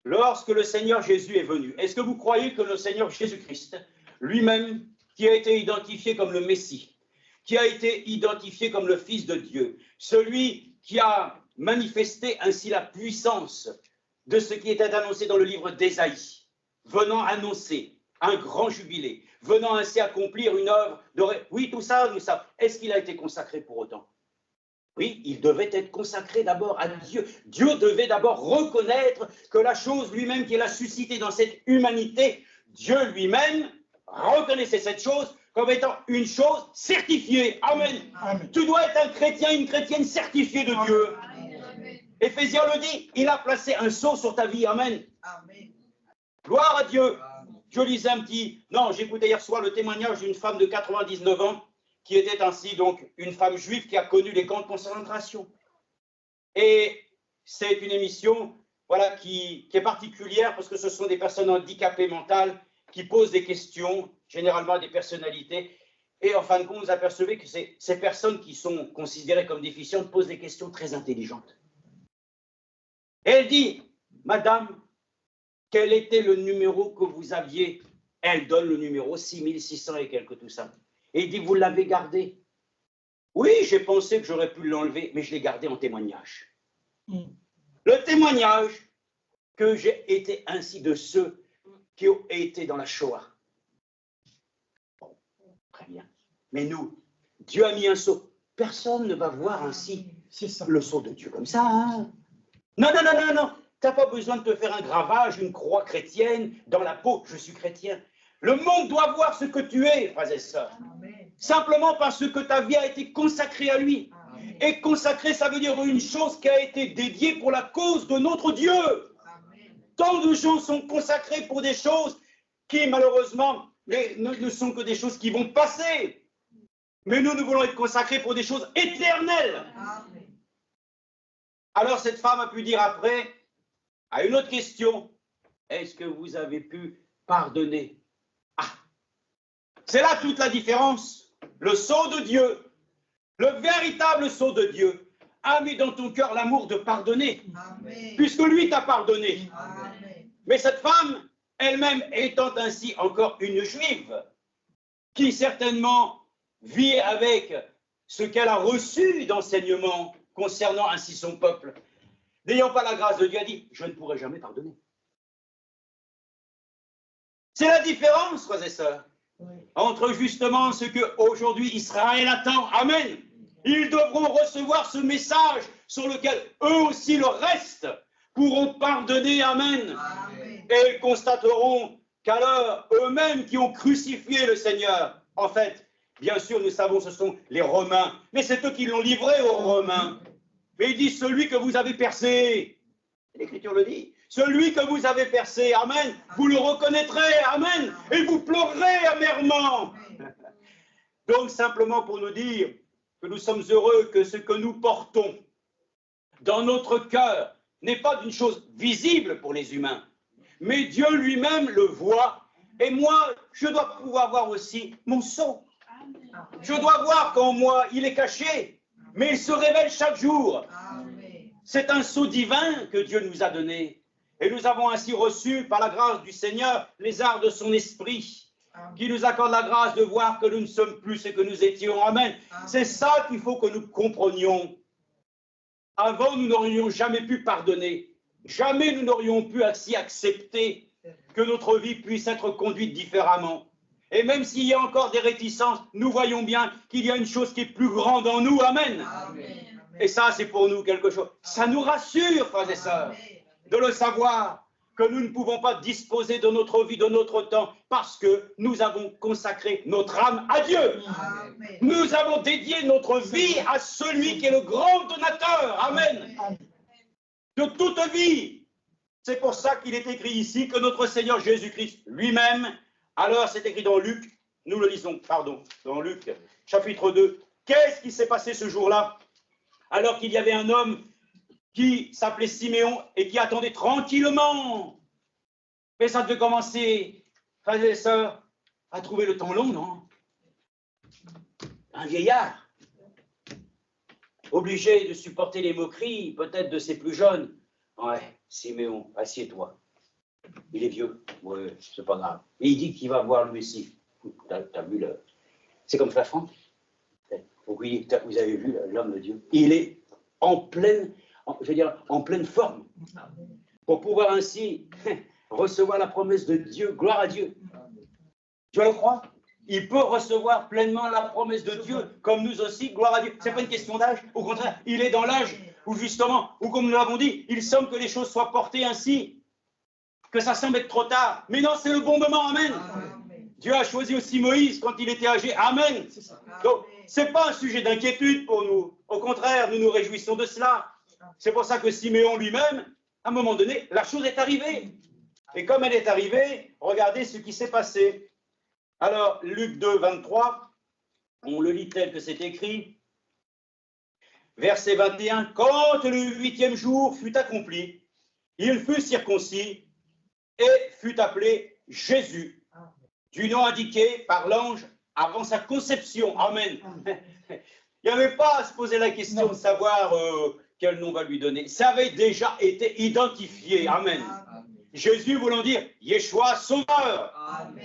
[SPEAKER 1] lorsque le Seigneur Jésus est venu. Est-ce que vous croyez que le Seigneur Jésus-Christ, lui-même, qui a été identifié comme le Messie, qui a été identifié comme le Fils de Dieu, celui qui a manifesté ainsi la puissance de ce qui était annoncé dans le livre d'Ésaïe, venant annoncer un grand jubilé, venant ainsi accomplir une œuvre de... Oui, tout ça, nous savons. Est-ce qu'il a été consacré pour autant? Oui, il devait être consacré d'abord à Dieu. Dieu devait d'abord reconnaître que la chose lui-même qu'il a suscitée dans cette humanité, Dieu lui-même reconnaissait cette chose comme étant une chose certifiée. Amen. Amen. Tu dois être un chrétien, une chrétienne certifiée de Dieu. Amen. Éphésiens le dit, il a placé un sceau sur ta vie. Amen. Amen. Gloire à Dieu. Je lisais un petit... Non, j'écoutais hier soir le témoignage d'une femme de 99 ans qui était ainsi donc une femme juive qui a connu les camps de concentration. Et c'est une émission voilà, qui est particulière parce que ce sont des personnes handicapées mentales qui posent des questions, généralement à des personnalités. Et en fin de compte, vous apercevez que ces personnes qui sont considérées comme déficientes posent des questions très intelligentes. Et elle dit, Madame, quel était le numéro que vous aviez? Elle donne le numéro 6600 et quelques tout ça. Et il dit, vous l'avez gardé? Oui, j'ai pensé que j'aurais pu l'enlever, mais je l'ai gardé en témoignage. Le témoignage que j'ai été ainsi de ceux qui ont été dans la Shoah. Bon, très bien. Mais nous, Dieu a mis un sceau. Personne ne va voir ainsi le sceau de Dieu comme ça. Hein? Non, non, non, non, non. Tu n'as pas besoin de te faire un gravage, une croix chrétienne dans la peau. Je suis chrétien. Le monde doit voir ce que tu es, frères et sœurs. Simplement parce que ta vie a été consacrée à lui. Amen. Et consacrée, ça veut dire une chose qui a été dédiée pour la cause de notre Dieu. Amen. Tant de gens sont consacrés pour des choses qui, malheureusement, ne sont que des choses qui vont passer. Mais nous voulons être consacrés pour des choses éternelles. Amen. Alors cette femme a pu dire après, à une autre question, est-ce que vous avez pu pardonner? Ah, c'est là toute la différence. Le sceau de Dieu, le véritable sceau de Dieu, a mis dans ton cœur l'amour de pardonner, Amen. Puisque lui t'a pardonné. Amen. Mais cette femme, elle-même étant ainsi encore une juive, qui certainement vit avec ce qu'elle a reçu d'enseignement concernant ainsi son peuple, n'ayant pas la grâce de Dieu, a dit, je ne pourrai jamais pardonner. C'est la différence, frères et sœurs. Entre justement ce que aujourd'hui Israël attend, Amen. Ils devront recevoir ce message sur lequel eux aussi, le reste, pourront pardonner, Amen. Amen. Et ils constateront qu'alors eux-mêmes qui ont crucifié le Seigneur, en fait, bien sûr, nous savons ce sont les Romains, mais c'est eux qui l'ont livré aux Romains. Mais il dit, celui que vous avez percé, l'Écriture le dit, celui que vous avez percé, Amen, vous le reconnaîtrez, Amen, et vous pleurerez amèrement. Donc, simplement pour nous dire que nous sommes heureux que ce que nous portons dans notre cœur n'est pas d'une chose visible pour les humains, mais Dieu lui-même le voit, et moi, je dois pouvoir voir aussi mon sceau. Je dois voir qu'en moi, il est caché, mais il se révèle chaque jour. C'est un sceau divin que Dieu nous a donné. Et nous avons ainsi reçu, par la grâce du Seigneur, les arts de son esprit, qui nous accorde la grâce de voir que nous ne sommes plus ce que nous étions. Amen. C'est ça qu'il faut que nous comprenions. Avant, nous n'aurions jamais pu pardonner. Jamais nous n'aurions pu ainsi accepter que notre vie puisse être conduite différemment. Et même s'il y a encore des réticences, nous voyons bien qu'il y a une chose qui est plus grande en nous. Amen. Amen. Et ça, c'est pour nous quelque chose. Ça nous rassure, frères et sœurs, de le savoir que nous ne pouvons pas disposer de notre vie, de notre temps, parce que nous avons consacré notre âme à Dieu. Amen. Nous avons dédié notre vie à celui qui est le grand donateur. Amen. De toute vie. C'est pour ça qu'il est écrit ici que notre Seigneur Jésus-Christ lui-même, alors c'est écrit dans Luc, nous le lisons, pardon, dans Luc, chapitre 2. Qu'est-ce qui s'est passé ce jour-là? Alors qu'il y avait un homme qui s'appelait Siméon et qui attendait tranquillement. Mais ça devait commencer, frères et sœurs, à trouver le temps long, non? Un vieillard, obligé de supporter les moqueries, peut-être de ses plus jeunes. Ouais, Siméon, assieds-toi. Il est vieux, ouais, c'est pas grave. Et il dit qu'il va voir lui aussi. T'as vu le... C'est comme Flafranc. Vous avez vu l'homme de Dieu. Il est en pleine, je veux dire, en pleine forme. Pour pouvoir ainsi recevoir la promesse de Dieu. Gloire à Dieu. Tu le crois? Il peut recevoir pleinement la promesse de Dieu, comme nous aussi, gloire à Dieu. Ce n'est pas une question d'âge, au contraire, il est dans l'âge où justement, où comme nous l'avons dit, il semble que les choses soient portées ainsi, que ça semble être trop tard. Mais non, c'est le bon moment, amen. Amen. Dieu a choisi aussi Moïse quand il était âgé, amen. Donc, ce n'est pas un sujet d'inquiétude pour nous. Au contraire, nous nous réjouissons de cela. C'est pour ça que Siméon lui-même, à un moment donné, la chose est arrivée. Et comme elle est arrivée, regardez ce qui s'est passé. Alors, Luc 2, 23, on le lit tel que c'est écrit. Verset 21, quand le 8e jour fut accompli, il fut circoncis et fut appelé Jésus, du nom indiqué par l'ange avant sa conception. Amen. Il n'y avait pas à se poser la question de savoir quel nom va lui donner. Ça avait déjà été identifié. Amen. Jésus voulant dire Yeshua Sauveur.
[SPEAKER 3] Amen.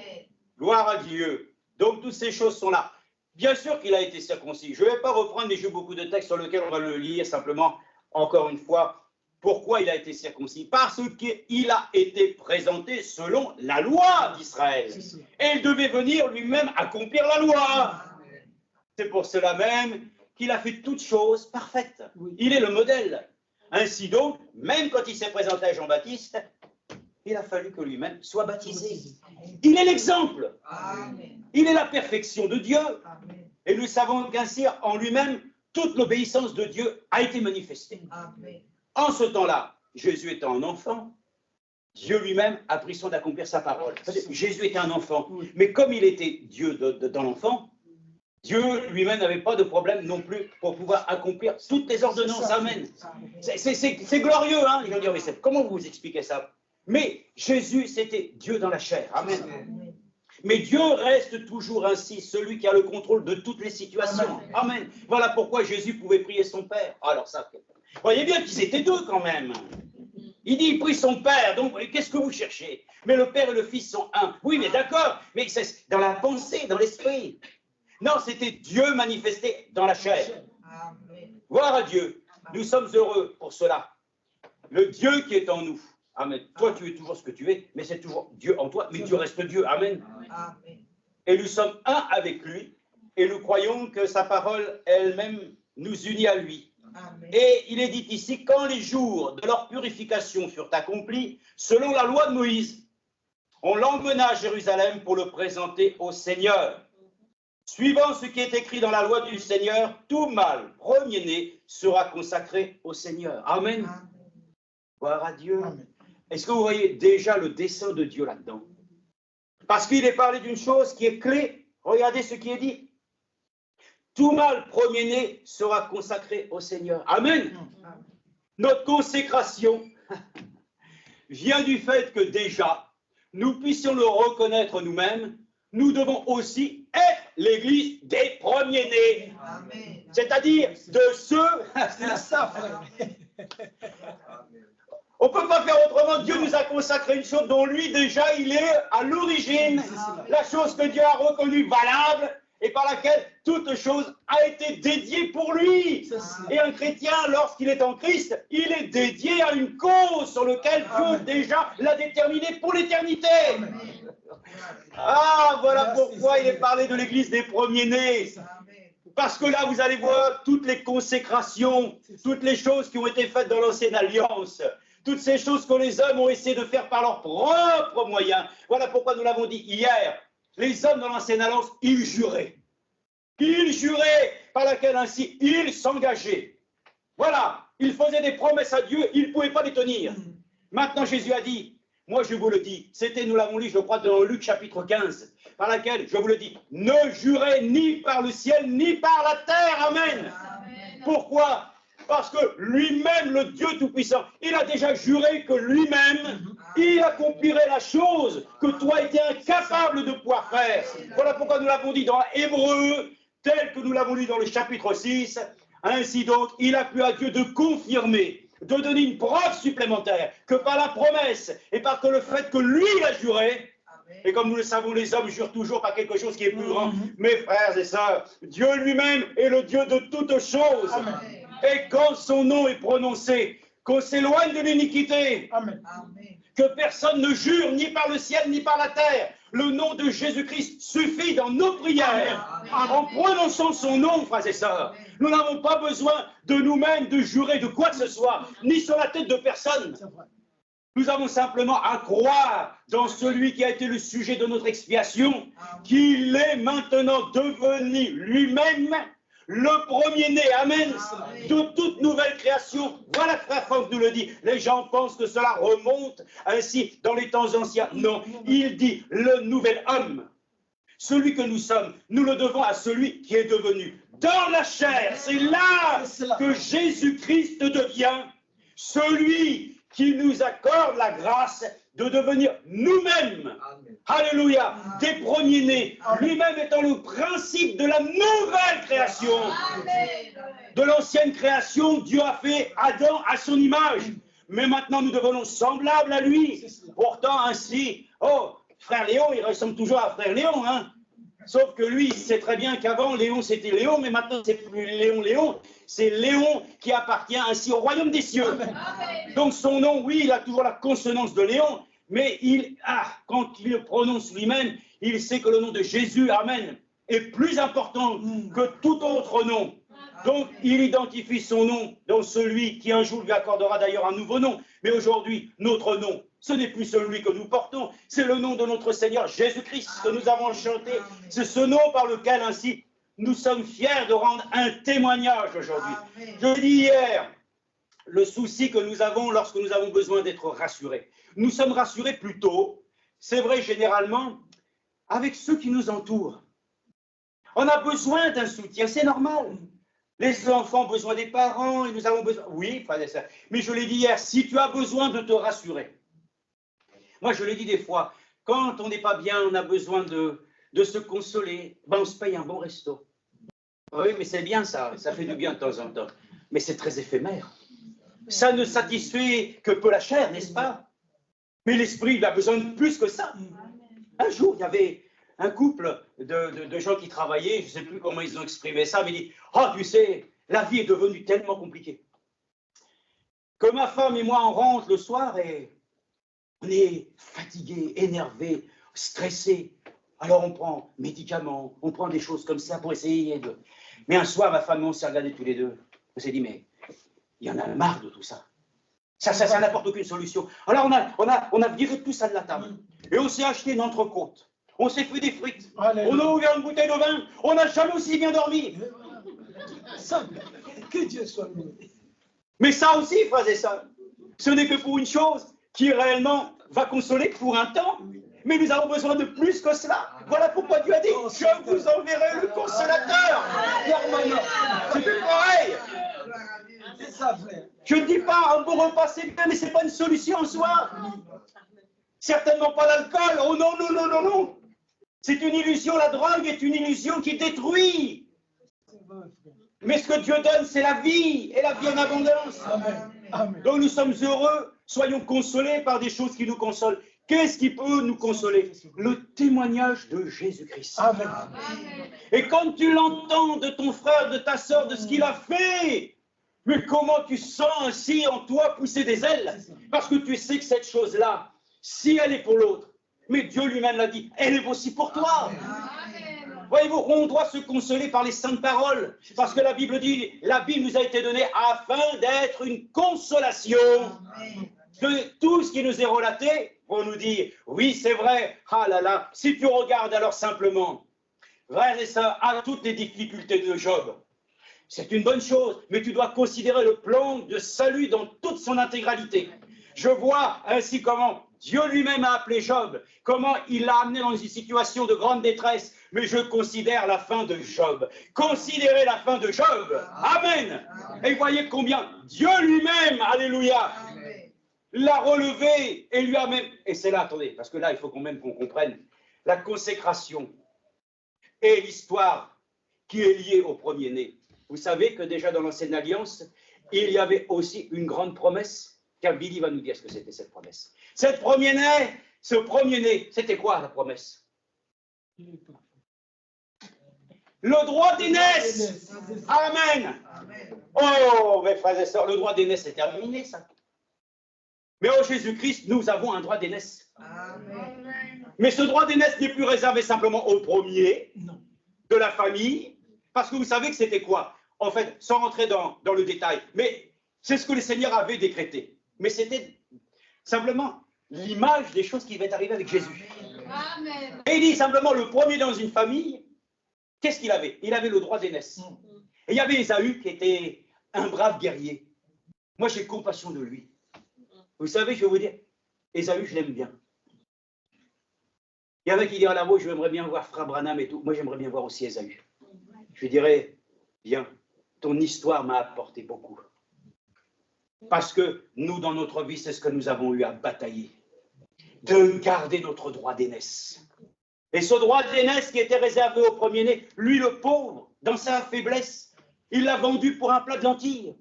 [SPEAKER 1] Gloire à Dieu. Donc toutes ces choses sont là. Bien sûr qu'il a été circoncis. Je ne vais pas reprendre, mais j'ai beaucoup de textes sur lesquels on va le lire simplement, encore une fois. Pourquoi il a été circoncis? Parce qu'il a été présenté selon la loi d'Israël. Et il devait venir lui-même accomplir la loi. C'est pour cela même qu'il a fait toutes choses parfaites. Il est le modèle. Ainsi donc, même quand il s'est présenté à Jean-Baptiste, il a fallu que lui-même soit baptisé. Il est l'exemple. Il est la perfection de Dieu. Et nous savons qu'ainsi, en lui-même, toute l'obéissance de Dieu a été manifestée. En ce temps-là, Jésus étant un enfant, Dieu lui-même a pris soin d'accomplir sa parole. Jésus était un enfant, mais comme il était Dieu dans l'enfant, Dieu lui-même n'avait pas de problème non plus pour pouvoir accomplir toutes les ordonnances. Amen. C'est glorieux, hein? Ils vont dire, mais comment vous expliquez ça? Mais Jésus, c'était Dieu dans la chair. Amen. Mais Dieu reste toujours ainsi, celui qui a le contrôle de toutes les situations. Amen. Voilà pourquoi Jésus pouvait prier son Père. Alors ça, vous voyez bien qu'ils étaient deux quand même. Il dit, il prie son Père, donc qu'est-ce que vous cherchez? Mais le Père et le Fils sont un. Oui, mais d'accord, mais c'est dans la pensée, dans l'esprit. Non, c'était Dieu manifesté dans la chair. Gloire à Dieu. Nous sommes heureux pour cela. Le Dieu qui est en nous. Amen. Toi, tu es toujours ce que tu es, mais c'est toujours Dieu en toi, mais Dieu reste Dieu. Amen. Et nous sommes un avec lui, et nous croyons que sa parole elle-même nous unit à lui. Et il est dit ici, quand les jours de leur purification furent accomplis, selon la loi de Moïse, on l'emmena à Jérusalem pour le présenter au Seigneur. Suivant ce qui est écrit dans la loi du Seigneur, tout mâle premier-né sera consacré au Seigneur. Amen. Gloire à Dieu. Est-ce que vous voyez déjà le dessein de Dieu là-dedans? Parce qu'il est parlé d'une chose qui est clé. Regardez ce qui est dit. Tout mâle premier-né sera consacré au Seigneur. Amen. Notre consécration vient du fait que déjà, nous puissions le reconnaître nous-mêmes, nous devons aussi être l'Église des premiers-nés. C'est-à-dire de ceux...
[SPEAKER 2] C'est ça, frère.
[SPEAKER 1] On ne peut pas faire autrement. Dieu nous a consacré une chose dont lui, déjà, il est à l'origine. La chose que Dieu a reconnue valable et par laquelle toute chose a été dédiée pour lui. Et un chrétien, lorsqu'il est en Christ, il est dédié à une cause sur laquelle Dieu déjà l'a déterminée pour l'éternité. Ah, voilà pourquoi il est parlé de l'Église des premiers-nés. Parce que là, vous allez voir toutes les consécrations, toutes les choses qui ont été faites dans l'ancienne alliance. Toutes ces choses que les hommes ont essayé de faire par leurs propres moyens. Voilà pourquoi nous l'avons dit hier. Les hommes dans l'ancienne alliance, ils juraient. Ils juraient par laquelle ainsi ils s'engageaient. Voilà, ils faisaient des promesses à Dieu, ils ne pouvaient pas les tenir. Maintenant, Jésus a dit, moi je vous le dis, nous l'avons lu, je crois, dans Luc chapitre 15, par laquelle, je vous le dis, ne jurez ni par le ciel, ni par la terre. Amen. Pourquoi? Parce que lui-même, le Dieu Tout-Puissant, il a déjà juré que lui-même, il accomplirait la chose que toi étais incapable de pouvoir faire. Voilà pourquoi nous l'avons dit dans Hébreux, tel que nous l'avons lu dans le chapitre 6. Ainsi donc, il a plu à Dieu de confirmer, de donner une preuve supplémentaire, que par la promesse et par que le fait que lui il a juré, et comme nous le savons, les hommes jurent toujours par quelque chose qui est plus grand. Mes frères et sœurs, Dieu lui-même est le Dieu de toutes choses. Et quand son nom est prononcé, qu'on s'éloigne de l'iniquité, que personne ne jure ni par le ciel ni par la terre, le nom de Jésus-Christ suffit dans nos prières. En prononçant son nom, frères et sœurs, nous n'avons pas besoin de nous-mêmes de jurer de quoi que ce soit, ni sur la tête de personne. Nous avons simplement à croire dans celui qui a été le sujet de notre expiation, qu'il est maintenant devenu lui-même le premier-né, amen, de toute nouvelle création. Voilà, frère Franck nous le dit. Les gens pensent que cela remonte ainsi dans les temps anciens. Non, il dit le nouvel homme. Celui que nous sommes, nous le devons à celui qui est devenu dans la chair. C'est là que Jésus-Christ devient celui qui nous accorde la grâce de devenir nous-mêmes Alléluia, des premiers-nés, lui-même étant le principe de la nouvelle création. De l'ancienne création, Dieu a fait Adam à son image. Mais maintenant, nous devenons semblables à lui. Pourtant, ainsi, oh, frère Léon, il ressemble toujours à frère Léon, hein. Sauf que lui, il sait très bien qu'avant, Léon, c'était Léon, mais maintenant, c'est plus Léon, c'est Léon qui appartient ainsi au royaume des cieux. Donc, son nom, oui, il a toujours la consonance de Léon, mais quand il le prononce lui-même, il sait que le nom de Jésus, Amen, est plus important que tout autre nom. Donc, il identifie son nom dans celui qui un jour lui accordera d'ailleurs un nouveau nom. Mais aujourd'hui, notre nom, ce n'est plus celui que nous portons, c'est le nom de notre Seigneur Jésus-Christ que nous avons chanté. C'est ce nom par lequel ainsi nous sommes fiers de rendre un témoignage aujourd'hui. Je l'ai dit hier, le souci que nous avons lorsque nous avons besoin d'être rassurés. Nous sommes rassurés plutôt, c'est vrai généralement, avec ceux qui nous entourent. On a besoin d'un soutien, c'est normal. Les enfants ont besoin des parents et nous avons besoin... Oui, mais je l'ai dit hier, si tu as besoin de te rassurer. Moi, je l'ai dit des fois, quand on n'est pas bien, on a besoin de se consoler, ben on se paye un bon resto. Oui, mais c'est bien ça fait du bien de temps en temps. Mais c'est très éphémère. Ça ne satisfait que peu la chair, n'est-ce pas? Mais l'esprit, il a besoin de plus que ça. Un jour, il y avait un couple de gens qui travaillaient, je ne sais plus comment ils ont exprimé ça, mais ils disent « Oh, tu sais, la vie est devenue tellement compliquée. Que ma femme et moi, on rentre le soir et on est fatigué, énervé, stressé. Alors on prend médicaments, on prend des choses comme ça pour essayer de... Mais un soir, ma femme et on s'est regardés tous les deux. On s'est dit, mais il y en a marre de tout ça. Ça n'apporte aucune solution. Alors on a viré tout ça de la table. Et on s'est acheté une entrecôte. On s'est fait des frites. Alléluia. On a ouvert une bouteille de vin. On n'a jamais aussi bien dormi.
[SPEAKER 2] Ça, que Dieu soit loué.
[SPEAKER 1] Mais ça aussi, frères et sœurs, ce n'est que pour une chose qui réellement va consoler pour un temps. Mais nous avons besoin de plus que cela. Voilà pourquoi Dieu a dit, je vous enverrai le consolateur. C'est plus pareil.
[SPEAKER 2] C'est ça, frère.
[SPEAKER 1] Je ne dis pas un bon repas, c'est bien, mais ce n'est pas une solution en soi. Certainement pas l'alcool. Oh non, non, non, non, non. C'est une illusion, la drogue est une illusion qui détruit. Mais ce que Dieu donne, c'est la vie, et la vie en abondance.
[SPEAKER 2] Amen. Amen.
[SPEAKER 1] Donc nous sommes heureux, soyons consolés par des choses qui nous consolent. Qu'est-ce qui peut nous consoler? Le témoignage de Jésus-Christ.
[SPEAKER 2] Amen.
[SPEAKER 1] Et quand tu l'entends de ton frère, de ta soeur, de ce qu'il a fait, mais comment tu sens ainsi en toi pousser des ailes? Parce que tu sais que cette chose-là, si elle est pour l'autre, mais Dieu lui-même l'a dit, elle est aussi pour toi. Voyez-vous, on doit se consoler par les saintes paroles, parce que la Bible dit, la Bible nous a été donnée afin d'être une consolation de tout ce qui nous est relaté, pour nous dire, oui c'est vrai, ah là là, si tu regardes alors simplement, frères et sœurs, à toutes les difficultés de Job, c'est une bonne chose, mais tu dois considérer le plan de salut dans toute son intégralité. Je vois ainsi comment Dieu lui-même a appelé Job, comment il l'a amené dans une situation de grande détresse, mais je considère la fin de Job. Considérez la fin de Job. Amen. Et voyez combien Dieu lui-même, alléluia, l'a relevé et lui a même... Et c'est là, attendez, parce que là, il faut quand même qu'on comprenne la consécration et l'histoire qui est liée au premier-né. Vous savez que déjà dans l'Ancienne Alliance, il y avait aussi une grande promesse, car Billy va nous dire ce que c'était cette promesse. Cette premier-né, ce premier-né, c'était quoi la promesse? Le droit d'aînesse. Amen. Oh, mes frères et sœurs, le droit d'aînesse, c'est terminé, ça. Mais en Jésus-Christ, nous avons un droit d'aînesse. Mais ce droit d'aînesse n'est plus réservé simplement au premier de la famille, parce que vous savez que c'était quoi? En fait, sans rentrer dans le détail, mais c'est ce que le Seigneur avait décrété. Mais c'était simplement l'image des choses qui allaient arriver avec Jésus. Amen. Et il dit simplement, le premier dans une famille, qu'est-ce qu'il avait? Il avait le droit d'aînesse. Et il y avait Ésaü qui était un brave guerrier. Moi, j'ai compassion de lui. Vous savez, je vais vous dire, Ésaü, je l'aime bien. Il y en a qui diront là-haut, j'aimerais bien voir Frère Branham et tout. Moi, j'aimerais bien voir aussi Ésaü. Je dirais, bien, ton histoire m'a apporté beaucoup. Parce que nous, dans notre vie, c'est ce que nous avons eu à batailler. de garder notre droit d'aînesse. Et ce droit d'aînesse qui était réservé au premier-né, lui le pauvre, dans sa faiblesse, il l'a vendu pour un plat de lentilles.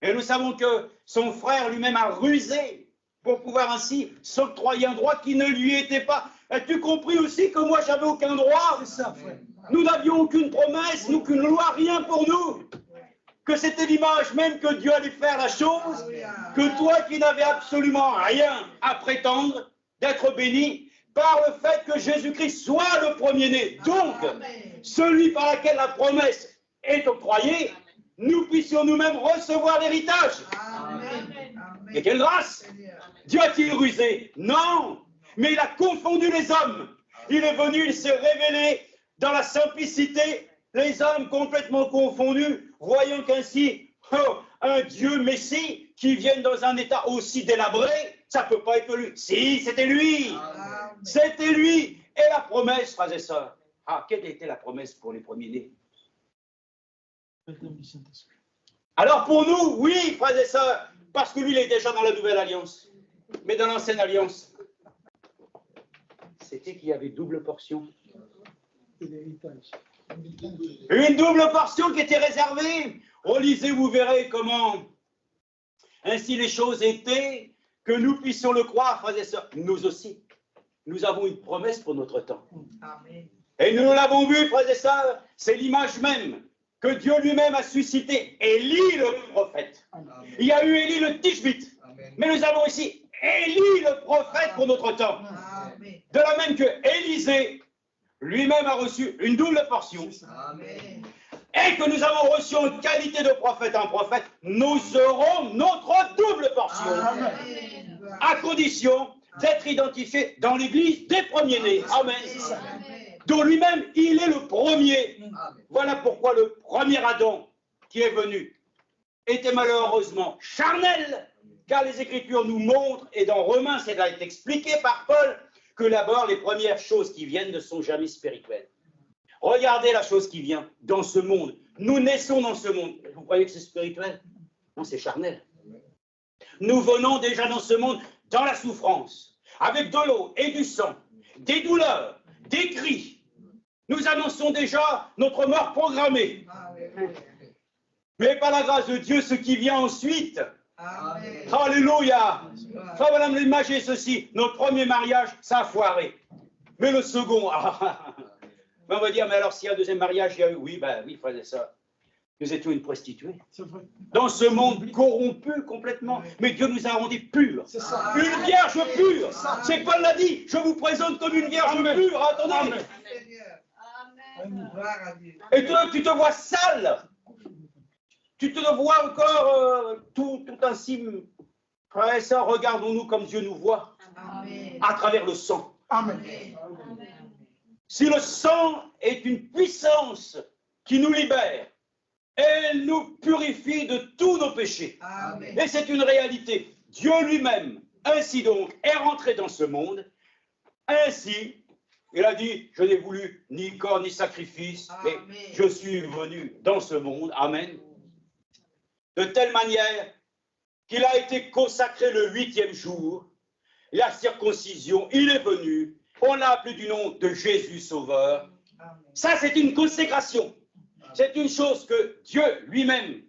[SPEAKER 1] Et nous savons que son frère lui-même a rusé pour pouvoir ainsi s'octroyer un droit qui ne lui était pas. As-tu compris aussi que moi, j'avais aucun droit?
[SPEAKER 2] C'est ça, frère.
[SPEAKER 1] Nous n'avions aucune promesse, nous, aucune loi, rien pour nous. Que c'était l'image même que Dieu allait faire la chose, que toi qui n'avais absolument rien à prétendre d'être béni par le fait que Jésus-Christ soit le premier-né. Donc, celui par lequel la promesse est octroyée, nous puissions nous-mêmes recevoir l'héritage. Et quelle grâce! Dieu a-t-il rusé? Non, mais il a confondu les hommes. Il est venu, il s'est révélé dans la simplicité, les hommes complètement confondus, voyant qu'ainsi, un Dieu Messie qui vienne dans un état aussi délabré, ça ne peut pas être lui. Si, c'était lui. C'était lui. Et la promesse, frères et sœurs. Ah, quelle était la promesse pour les premiers-nés? Alors pour nous, oui, frères et sœurs, parce que lui, il est déjà dans la nouvelle alliance. Mais dans l'ancienne alliance, c'était qu'il y avait double portion. Une double portion qui était réservée. Relisez, vous verrez comment ainsi les choses étaient, que nous puissions le croire, frères et sœurs. Nous aussi, nous avons une promesse pour notre temps.
[SPEAKER 4] Amen.
[SPEAKER 1] Et nous l'avons vu, frères et sœurs, c'est l'image même que Dieu lui-même a suscité. Élie le prophète. Il y a eu Élie le Tishbite. Mais nous avons ici Élie le prophète pour notre temps.
[SPEAKER 4] Amen.
[SPEAKER 1] De la même que Élisée lui-même a reçu une double portion.
[SPEAKER 4] Amen.
[SPEAKER 1] Et que nous avons reçu en qualité de prophète un prophète, nous aurons notre double portion.
[SPEAKER 4] Amen.
[SPEAKER 1] À condition d'être identifiés dans l'église des premiers-nés. Amen. Dont lui-même, il est le premier. Voilà pourquoi le premier Adam qui est venu était malheureusement charnel, car les Écritures nous montrent, et dans Romains, cela est expliqué par Paul, que d'abord, les premières choses qui viennent ne sont jamais spirituelles. Regardez la chose qui vient dans ce monde. Nous naissons dans ce monde. Vous croyez que c'est spirituel? Non, c'est charnel. Nous venons déjà dans ce monde, dans la souffrance, avec de l'eau et du sang, des douleurs, des cris. Nous annonçons déjà notre mort programmée. Mais par la grâce de Dieu, ce qui vient ensuite,
[SPEAKER 4] Amen.
[SPEAKER 1] alléluia. Frère, madame, l'imagez ceci, notre premier mariage, ça a foiré. Mais le second, on va dire, mais alors s'il y a un deuxième mariage, il y a eu, oui, ben oui, frère et sœurs, nous étions une prostituée. Dans ce monde corrompu complètement, mais Dieu nous a rendus purs. Une vierge pure. C'est Paul l'a dit, je vous présente comme une vierge pure. Attendez.
[SPEAKER 4] Amen. Gloire à Dieu.
[SPEAKER 1] Et toi, tu te vois sale. Tu te vois encore tout ainsi. Frère et sœurs, regardons-nous comme Dieu nous voit,
[SPEAKER 4] Amen.
[SPEAKER 1] à travers le sang.
[SPEAKER 2] Amen.
[SPEAKER 1] Si le sang est une puissance qui nous libère, elle nous purifie de tous nos péchés.
[SPEAKER 4] Amen.
[SPEAKER 1] Et c'est une réalité. Dieu lui-même, ainsi donc, est rentré dans ce monde. Ainsi, il a dit, je n'ai voulu ni corps ni sacrifice, mais
[SPEAKER 4] Amen.
[SPEAKER 1] je suis venu dans ce monde. Amen. De telle manière qu'il a été consacré le 8e jour, la circoncision, il est venu, on l'a appelé du nom de Jésus Sauveur.
[SPEAKER 4] Amen.
[SPEAKER 1] Ça, c'est une consécration. C'est une chose que Dieu lui-même,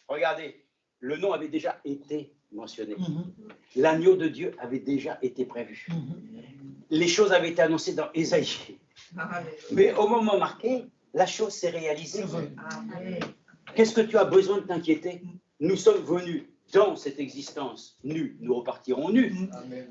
[SPEAKER 1] regardez, le nom avait déjà été mentionné. L'agneau de Dieu avait déjà été prévu. Les choses avaient été annoncées dans Ésaïe.
[SPEAKER 4] Amen.
[SPEAKER 1] Mais au moment marqué, la chose s'est réalisée.
[SPEAKER 4] Amen.
[SPEAKER 1] Qu'est-ce que tu as besoin de t'inquiéter? Nous sommes venus dans cette existence nus, nous repartirons nus.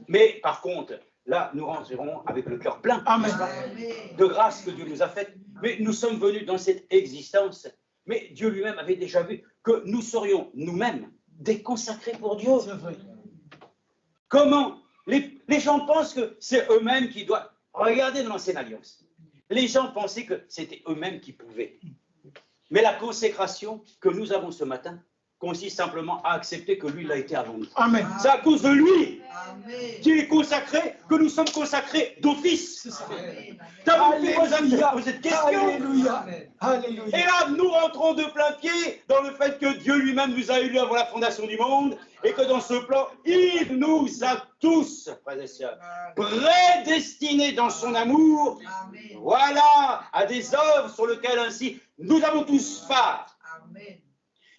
[SPEAKER 1] Mais par contre, là, nous rentrerons avec le cœur plein de grâce que Dieu nous a faite. Mais nous sommes venus dans cette existence. Mais Dieu lui-même avait déjà vu que nous serions nous-mêmes déconsacrés pour Dieu. Comment les gens pensent que c'est eux-mêmes qui doivent... Regardez dans l'Ancienne Alliance. Les gens pensaient que c'était eux-mêmes qui pouvaient. Mais la consécration que nous avons ce matin consiste simplement à accepter que lui, il a été avant nous.
[SPEAKER 2] Amen.
[SPEAKER 1] C'est à cause de lui
[SPEAKER 4] Amen.
[SPEAKER 1] qui est consacré que nous sommes consacrés d'office.
[SPEAKER 2] C'est ça.
[SPEAKER 4] Amen.
[SPEAKER 1] T'as plus besoin de
[SPEAKER 2] Alléluia.
[SPEAKER 1] te poser de questions.
[SPEAKER 2] Alléluia.
[SPEAKER 4] Amen.
[SPEAKER 2] Alléluia.
[SPEAKER 1] Et là, nous rentrons de plein pied dans le fait que Dieu lui-même nous a élus avant la fondation du monde et que dans ce plan, il nous a tous, frères et sœurs, prédestinés dans son amour,
[SPEAKER 4] Amen.
[SPEAKER 1] voilà, à des œuvres sur lesquelles ainsi nous avons tous part.
[SPEAKER 4] Amen.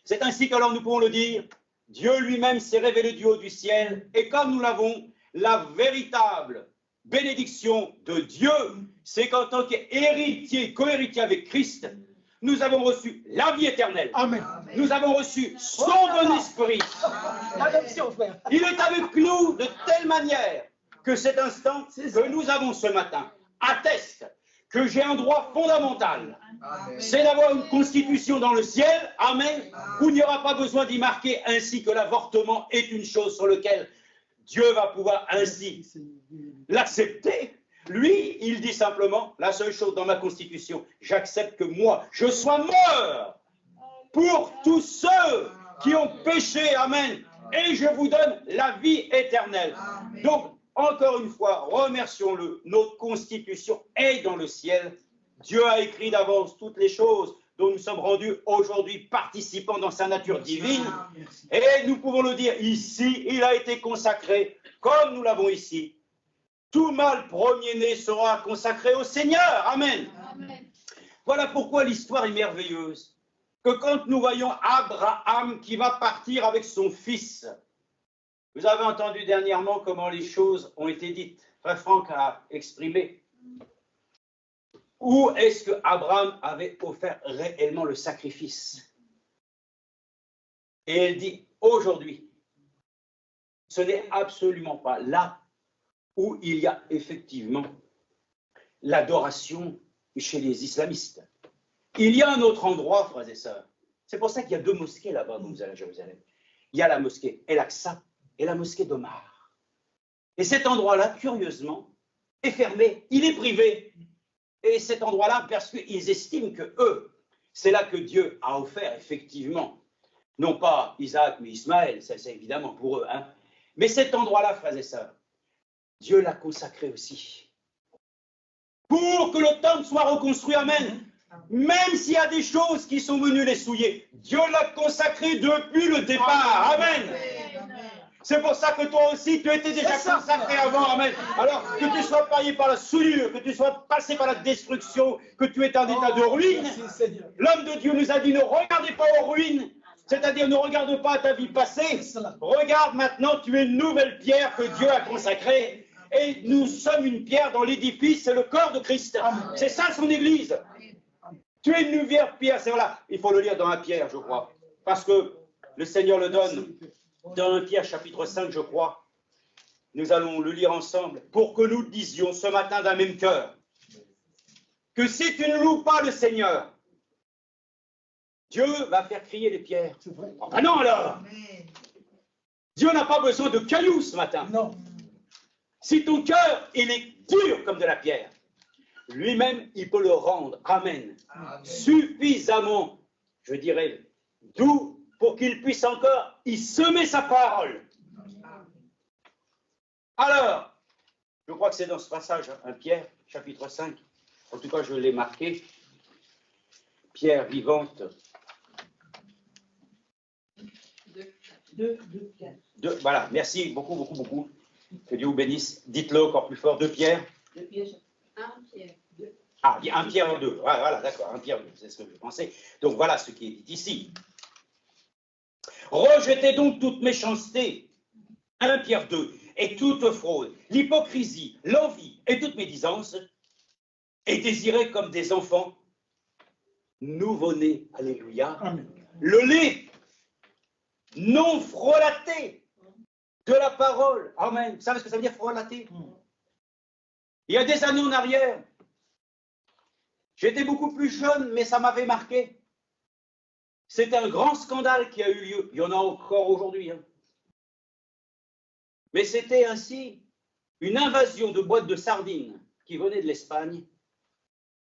[SPEAKER 1] C'est ainsi qu'alors nous pouvons le dire, Dieu lui-même s'est révélé du haut du ciel et comme nous l'avons, la véritable bénédiction de Dieu, c'est qu'en tant qu'héritier, co-héritier avec Christ, nous avons reçu la vie éternelle.
[SPEAKER 2] Amen.
[SPEAKER 1] Nous avons reçu son bon esprit.
[SPEAKER 2] L'adoption, frère.
[SPEAKER 1] Il est avec nous de telle manière que cet instant que nous avons ce matin atteste que j'ai un droit fondamental.
[SPEAKER 4] Amen.
[SPEAKER 1] C'est d'avoir une constitution dans le ciel, amen, où il n'y aura pas besoin d'y marquer ainsi que l'avortement est une chose sur laquelle Dieu va pouvoir ainsi l'accepter. Lui, il dit simplement, la seule chose dans ma constitution, j'accepte que moi, je sois mort pour tous ceux qui ont péché, amen, et je vous donne la vie éternelle.
[SPEAKER 4] Amen.
[SPEAKER 1] Donc, encore une fois, remercions-le, notre constitution est dans le ciel. Dieu a écrit d'avance toutes les choses dont nous sommes rendus aujourd'hui participants dans sa nature divine. Et nous pouvons le dire ici, il a été consacré, comme nous l'avons ici. Tout mâle premier-né sera consacré au Seigneur. Amen.
[SPEAKER 3] Amen.
[SPEAKER 1] Voilà pourquoi l'histoire est merveilleuse. Que quand nous voyons Abraham qui va partir avec son fils, vous avez entendu dernièrement comment les choses ont été dites. Frère Franck a exprimé. Où est-ce que Abraham avait offert réellement le sacrifice? Et elle dit, aujourd'hui, ce n'est absolument pas là où il y a effectivement l'adoration chez les islamistes. Il y a un autre endroit, frères et sœurs. C'est pour ça qu'il y a deux mosquées là-bas, quand vous allez à Jérusalem. Il y a la mosquée El-Aqsa et la mosquée d'Omar. Et cet endroit-là, curieusement, est fermé, il est privé. Et cet endroit-là, parce qu'ils estiment que eux, c'est là que Dieu a offert, effectivement, non pas Isaac, mais Ismaël, ça c'est évidemment pour eux. Hein. Mais cet endroit-là, frères et sœurs, Dieu l'a consacré aussi. Pour que le temple soit reconstruit, amen. Même s'il y a des choses qui sont venues les souiller, Dieu l'a consacré depuis le départ, amen. C'est pour ça que toi aussi, tu étais déjà consacré avant, amen. Alors, que tu sois payé par la souillure, que tu sois passé par la destruction, que tu es en état de ruine, l'homme de Dieu nous a dit, ne regardez pas aux ruines, c'est-à-dire ne regarde pas à ta vie passée, regarde maintenant, tu es une nouvelle pierre que Dieu a consacrée, et nous sommes une pierre dans l'édifice, c'est le corps de Christ. C'est ça son église. Tu es une nouvelle pierre, c'est voilà, il faut le lire dans la pierre, je crois, parce que le Seigneur le donne. Dans 1 Pierre chapitre 5, je crois, nous allons le lire ensemble, pour que nous disions ce matin d'un même cœur, que si tu ne loues pas le Seigneur, Dieu va faire crier les pierres. Oh ben non alors! Dieu n'a pas besoin de cailloux ce matin.
[SPEAKER 2] Non.
[SPEAKER 1] Si ton cœur, il est dur comme de la pierre, lui-même, il peut le rendre, amen, suffisamment, je dirais, doux, pour qu'il puisse encore y semer sa parole. Alors, je crois que c'est dans ce passage, 1 Pierre, chapitre 5, en tout cas je l'ai marqué, Pierre vivante.
[SPEAKER 4] 2,
[SPEAKER 1] Voilà, merci beaucoup, beaucoup, beaucoup. Que Dieu vous bénisse. Dites-le encore plus fort, 2 Pierre.
[SPEAKER 3] 1 Pierre.
[SPEAKER 1] Ah, 1 Pierre 2, voilà, d'accord, 1 Pierre 2, c'est ce que je pensais. Donc voilà ce qui est dit ici. Rejetez donc toute méchanceté, 1 Pierre 2, et toute fraude, l'hypocrisie, l'envie et toute médisance, et désirez comme des enfants nouveau-nés, alléluia,
[SPEAKER 2] Amen.
[SPEAKER 1] le lait non frelaté de la parole. Amen. Vous savez ce que ça veut dire frelaté? Il y a des années en arrière, j'étais beaucoup plus jeune, mais ça m'avait marqué. C'était un grand scandale qui a eu lieu. Il y en a encore aujourd'hui. Hein. Mais c'était ainsi une invasion de boîtes de sardines qui venaient de l'Espagne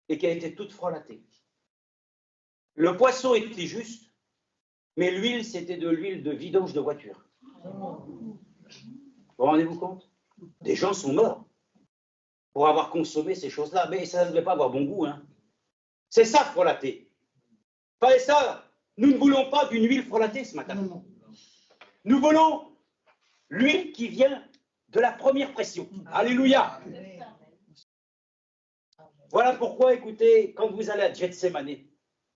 [SPEAKER 1] et qui a été toute frelatée. Le poisson était juste, Mais l'huile, c'était de l'huile de vidange de voiture. Vous rendez-vous compte? Des gens sont morts pour avoir consommé ces choses-là. Mais ça ne devait pas avoir bon goût. Hein. C'est ça, frelater. Frères et sœurs, nous ne voulons pas d'une huile frelatée ce matin. Nous voulons l'huile qui vient de la première pression. Alléluia. Voilà pourquoi, écoutez, quand vous allez à Gethsemane,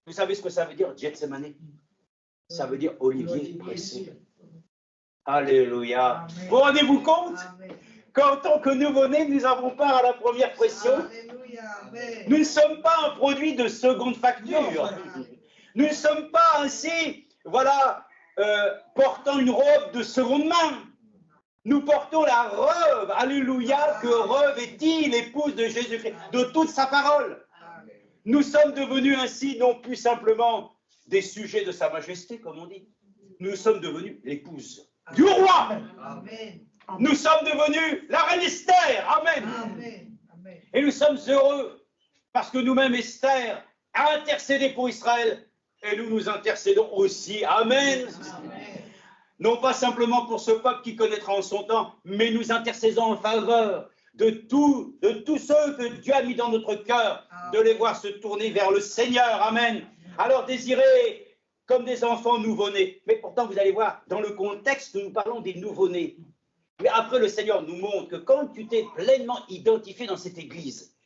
[SPEAKER 1] vous savez ce que ça veut dire, Gethsemane? Ça veut dire olivier pressé. Alléluia. Vous rendez-vous compte qu'en tant que nouveau-nés, nous avons part à la première pression? Nous ne sommes pas un produit de seconde facture. Nous ne sommes pas ainsi, voilà, portant une robe de seconde main. Nous portons la robe, alléluia, que revêtit l'épouse de Jésus-Christ, de toute sa parole. Nous sommes devenus ainsi non plus simplement des sujets de sa majesté, comme on dit. Nous sommes devenus l'épouse du roi. Amen. Nous sommes devenus la reine Esther. Amen. Amen. Et nous sommes heureux parce que nous-mêmes, Esther a intercédé pour Israël et nous nous intercédons aussi. Amen. Amen. Non pas simplement pour ce peuple qui connaîtra en son temps, mais nous intercédons en faveur de tous ceux que Dieu a mis dans notre cœur, de les voir se tourner vers le Seigneur. Amen. Alors désirez comme des enfants nouveau-nés. Mais pourtant, vous allez voir, dans le contexte, nous parlons des nouveau-nés. Mais après, le Seigneur nous montre que quand tu t'es pleinement identifié dans cette église,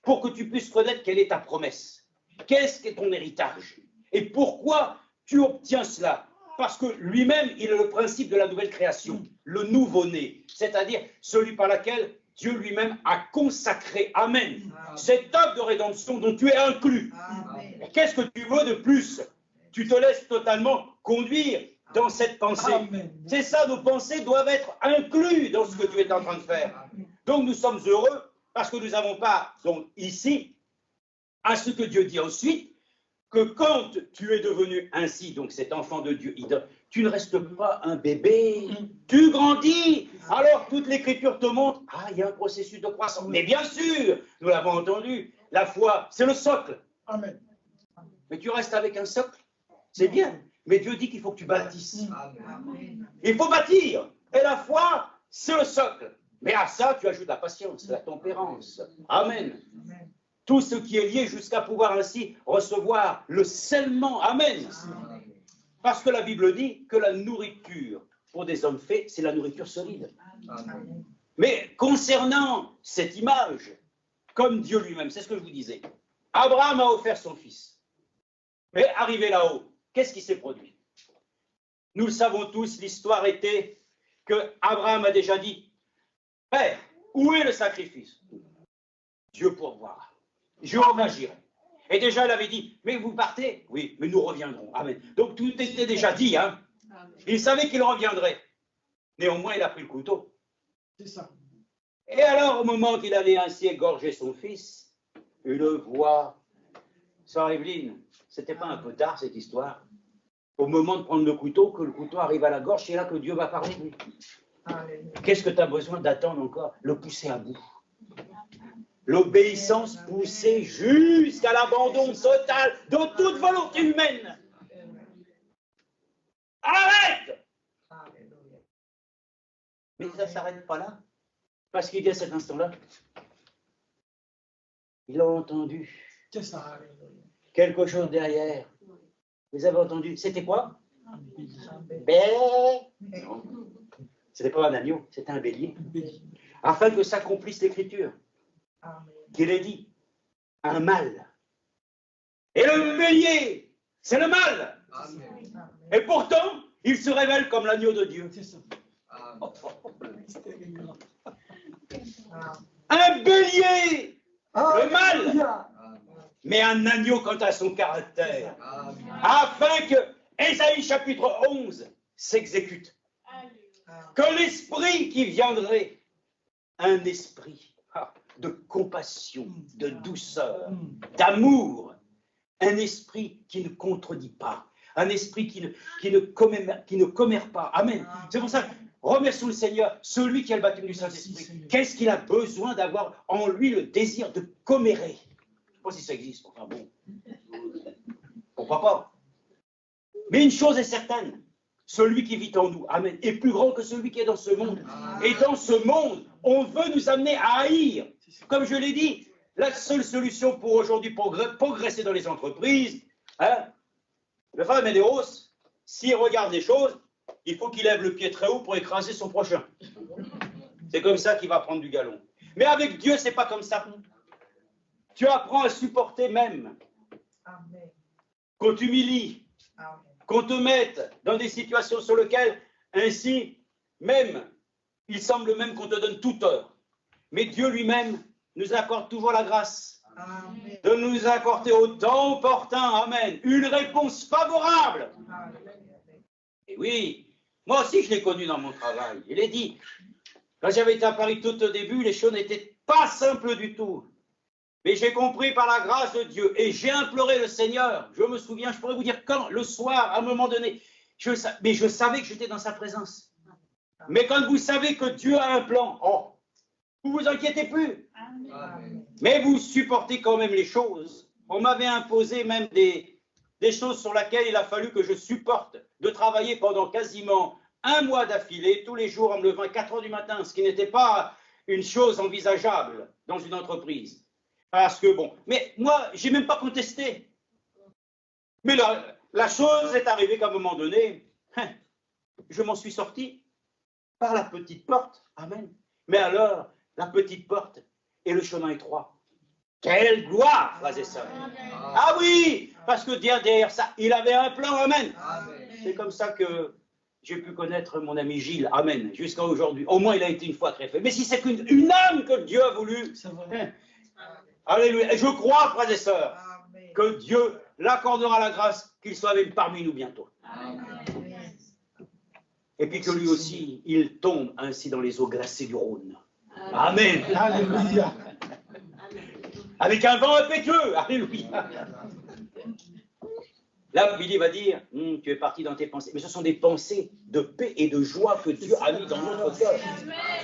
[SPEAKER 1] pour que tu puisses connaître quelle est ta promesse, qu'est-ce qu'est ton héritage, et pourquoi tu obtiens cela, parce que lui-même, il est le principe de la nouvelle création, le nouveau-né, c'est-à-dire celui par lequel Dieu lui-même a consacré, amen, cette œuvre de rédemption dont tu es inclus. Qu'est-ce que tu veux de plus? Tu te laisses totalement conduire dans cette pensée. C'est ça, nos pensées doivent être incluses dans ce que tu es en train de faire. Donc nous sommes heureux parce que nous n'avons pas, donc ici, à ce que Dieu dit ensuite, que quand tu es devenu ainsi, donc cet enfant de Dieu, tu ne restes pas un bébé, tu grandis. Alors toute l'écriture te montre, il y a un processus de croissance. Mais bien sûr, nous l'avons entendu, la foi, c'est le socle. Amen. Mais tu restes avec un socle, c'est bien. Mais Dieu dit qu'il faut que tu bâtisses. Il faut bâtir. Et la foi, c'est le socle. Mais à ça, tu ajoutes la patience, la tempérance. Amen. Tout ce qui est lié jusqu'à pouvoir ainsi recevoir le scellement. Amen. Parce que la Bible dit que la nourriture pour des hommes faits, c'est la nourriture solide. Mais concernant cette image, comme Dieu lui-même, c'est ce que je vous disais, Abraham a offert son fils. Mais arrivé là-haut, qu'est-ce qui s'est produit? Nous le savons tous, l'histoire était que Abraham a déjà dit, « Père, où est le sacrifice ?» Dieu pourvoira. Jéhovah agirait. Et déjà, il avait dit, « Mais vous partez ?» « Oui, mais nous reviendrons. » Amen. Donc tout était déjà dit. Hein. Il savait qu'il reviendrait. Néanmoins, il a pris le couteau.
[SPEAKER 2] C'est ça.
[SPEAKER 1] Et alors, au moment qu'il allait ainsi égorger son fils, une voix, Sœur Evelyne, c'était pas un peu tard cette histoire? Au moment de prendre le couteau, que le couteau arrive à la gorge, c'est là que Dieu va parler. Qu'est-ce que tu as besoin d'attendre encore? Le pousser à bout. L'obéissance poussée jusqu'à l'abandon total de toute volonté humaine. Arrête! Mais ça ne s'arrête pas là. Parce qu'il y a cet instant-là, il a entendu quelque chose derrière. Vous avez entendu? C'était quoi? Non. Ce n'était pas un agneau, c'était un bélier. Afin que s'accomplisse l'écriture. Qu'il ait dit, un mâle. Et le bélier, c'est le mâle. Et pourtant, il se révèle comme l'agneau de Dieu. Un bélier, le mâle. Mais un agneau quant à son caractère, afin que Ésaïe chapitre 11 s'exécute. Que l'esprit qui viendrait, un esprit de compassion, de douceur, d'amour, un esprit qui ne contredit pas, un esprit qui ne commère pas. Amen. C'est pour ça, remercions le Seigneur, celui qui a le baptême du Saint-Esprit. Qu'est-ce qu'il a besoin d'avoir en lui le désir de commérer? Je ne sais pas si ça existe, enfin bon. Pourquoi pas? Mais une chose est certaine, celui qui vit en nous, amen, est plus grand que celui qui est dans ce monde. Et dans ce monde, on veut nous amener à haïr. Comme je l'ai dit, la seule solution pour aujourd'hui progresser dans les entreprises, hein, le frère Médéos, s'il regarde les choses, il faut qu'il lève le pied très haut pour écraser son prochain. C'est comme ça qu'il va prendre du galon. Mais avec Dieu, c'est pas comme ça. Tu apprends à supporter même. Qu'on t'humilie, qu'on te mette dans des situations sur lesquelles, ainsi, même, il semble même qu'on te donne tout tort. Mais Dieu lui-même nous accorde toujours la grâce de nous accorder au temps opportun, amen, une réponse favorable. Et oui, moi aussi je l'ai connu dans mon travail. Il est dit, quand j'avais été à Paris tout au début, les choses n'étaient pas simples du tout. Mais j'ai compris par la grâce de Dieu et j'ai imploré le Seigneur. Je me souviens, je pourrais vous dire quand, le soir, à un moment donné, mais je savais que j'étais dans sa présence. Mais quand vous savez que Dieu a un plan, oh, vous vous inquiétez plus. Amen. Mais vous supportez quand même les choses. On m'avait imposé même des choses sur lesquelles il a fallu que je supporte de travailler pendant quasiment un mois d'affilée, tous les jours en me levant à 4 heures du matin, ce qui n'était pas une chose envisageable dans une entreprise. Parce que bon, mais moi, j'ai même pas contesté. Mais la chose est arrivée qu'à un moment donné, je m'en suis sorti par la petite porte. Amen. Mais alors, la petite porte et le chemin étroit. Quelle gloire, frères et sœurs. Ah oui, parce que derrière ça, il avait un plan. Amen. C'est comme ça que j'ai pu connaître mon ami Gilles. Amen. Jusqu'à aujourd'hui. Au moins, il a été une fois très fait. Mais si c'est qu'une âme que Dieu a voulu. Alléluia. Et je crois, frères et sœurs, que Dieu l'accordera la grâce qu'il soit même parmi nous bientôt. Amen. Et puis que lui aussi, il tombe ainsi dans les eaux glacées du Rhône. Amen. Alléluia. Avec un vent impétueux. Alléluia. Là, Billy va dire, tu es parti dans tes pensées. Mais ce sont des pensées de paix et de joie que Dieu a mis dans notre cœur.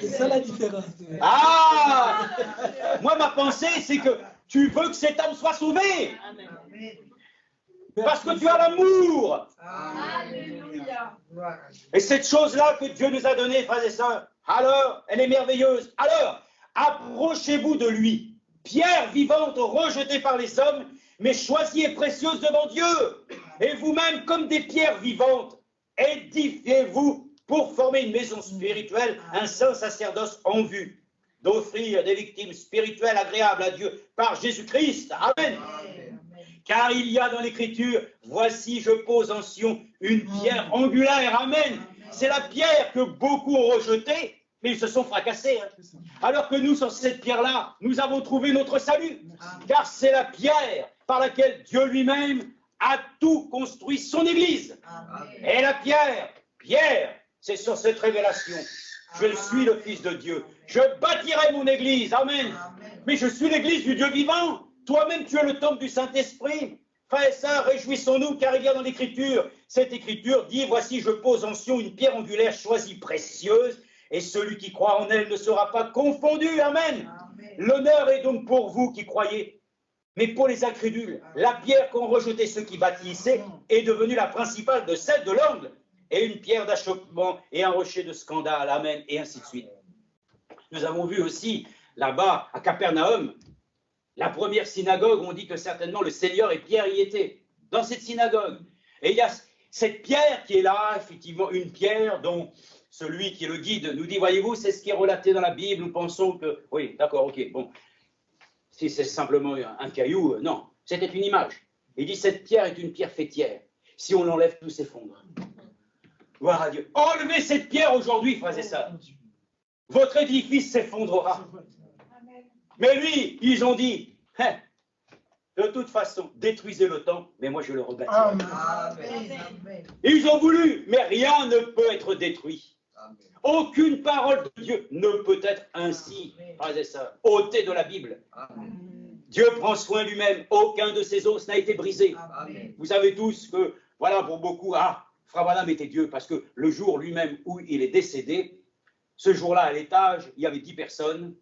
[SPEAKER 2] C'est ça la différence.
[SPEAKER 1] Ah! Moi, ma pensée, c'est que tu veux que cet homme soit sauvé. Amen. Parce que tu as l'amour. Alléluia. Et cette chose-là que Dieu nous a donnée, frères et sœurs, alors, elle est merveilleuse. Alors, approchez-vous de lui. Pierre vivante rejetée par les hommes, mais choisie et précieuse devant Dieu. Et vous-même, comme des pierres vivantes, édifiez-vous pour former une maison spirituelle, un saint sacerdoce en vue d'offrir des victimes spirituelles agréables à Dieu par Jésus-Christ. Amen. Car il y a dans l'Écriture, voici je pose en Sion une pierre angulaire. Amen. C'est la pierre que beaucoup ont rejetée, mais ils se sont fracassés. Alors que nous, sur cette pierre-là, nous avons trouvé notre salut. Car c'est la pierre par laquelle Dieu lui-même a tout construit son Église. Et la pierre, c'est sur cette révélation. Je suis le Fils de Dieu. Je bâtirai mon Église. Amen. Mais je suis l'Église du Dieu vivant. Toi-même, tu es le temple du Saint-Esprit. Frères et sœurs, réjouissons-nous, car il y a dans l'Écriture, cette Écriture dit, voici, je pose en Sion une pierre angulaire choisie, précieuse, et celui qui croit en elle ne sera pas confondu. Amen. L'honneur est donc pour vous qui croyez. Mais pour les incrédules, la pierre qu'ont rejetée ceux qui bâtissaient est devenue la principale de celle de l'angle, et une pierre d'achoppement et un rocher de scandale. Amen. Et ainsi de suite. Nous avons vu aussi, là-bas, à Capernaum, la première synagogue, on dit que certainement le Seigneur et Pierre y étaient, dans cette synagogue. Et il y a cette pierre qui est là, effectivement, une pierre dont celui qui est le guide nous dit, voyez-vous, c'est ce qui est relaté dans la Bible, nous pensons que... Oui, d'accord, ok, bon. Si c'est simplement un caillou, non, c'était une image. Il dit, cette pierre est une pierre fêtière. Si on l'enlève, tout s'effondre. Gloire à Dieu. Enlevez cette pierre aujourd'hui, frères et sœurs. Votre édifice s'effondrera. Mais lui, ils ont dit, de toute façon, détruisez le temple, mais moi je le rebâtirai. Ils ont voulu, mais rien ne peut être détruit. Amen. Aucune parole de Dieu ne peut être ainsi, frères et sœurs, ôtée de la Bible. Amen. Dieu prend soin lui-même, aucun de ses os n'a été brisé. Amen. Vous savez tous que, voilà, pour beaucoup, Frère Branham était Dieu, parce que le jour lui-même où il est décédé, ce jour-là, à l'étage, il y avait 10 personnes,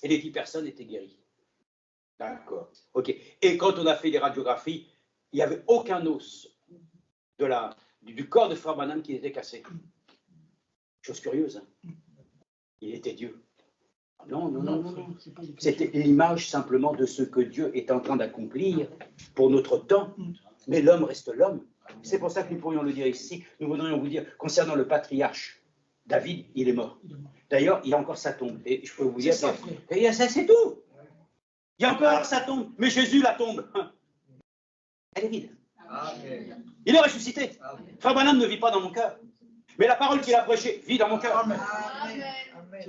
[SPEAKER 1] et les 10 personnes étaient guéries. D'accord. Ok. Et quand on a fait les radiographies, il n'y avait aucun os du corps de Frère Branham qui était cassé. Chose curieuse, hein. Il était Dieu. Non, non, non, non, non. C'était l'image simplement de ce que Dieu est en train d'accomplir pour notre temps. Mais l'homme reste l'homme. C'est pour ça que nous pourrions le dire ici. Nous voudrions vous dire, concernant le patriarche, David, il est mort. D'ailleurs, il y a encore sa tombe. Et je peux vous dire, c'est tout. Il y a encore sa tombe. Mais Jésus, la tombe, elle est vide. Amen. Il est ressuscité. Frère Branham ne vit pas dans mon cœur. Mais la parole qu'il a prêchée vit dans mon cœur. Amen. Amen.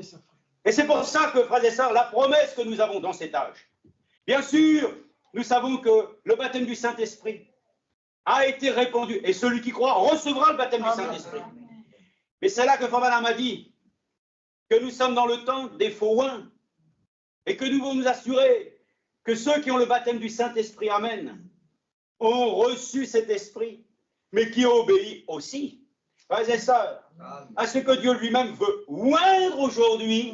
[SPEAKER 1] Et c'est pour ça que, frères et sœurs, la promesse que nous avons dans cet âge, bien sûr, nous savons que le baptême du Saint-Esprit a été répandu. Et celui qui croit recevra le baptême du Saint-Esprit. Mais c'est là que Frère Branham a dit que nous sommes dans le temps des faux oins et que nous devons nous assurer que ceux qui ont le baptême du Saint-Esprit, amen, ont reçu cet esprit, mais qui ont obéi aussi, frères et sœurs, à ce que Dieu lui-même veut oindre aujourd'hui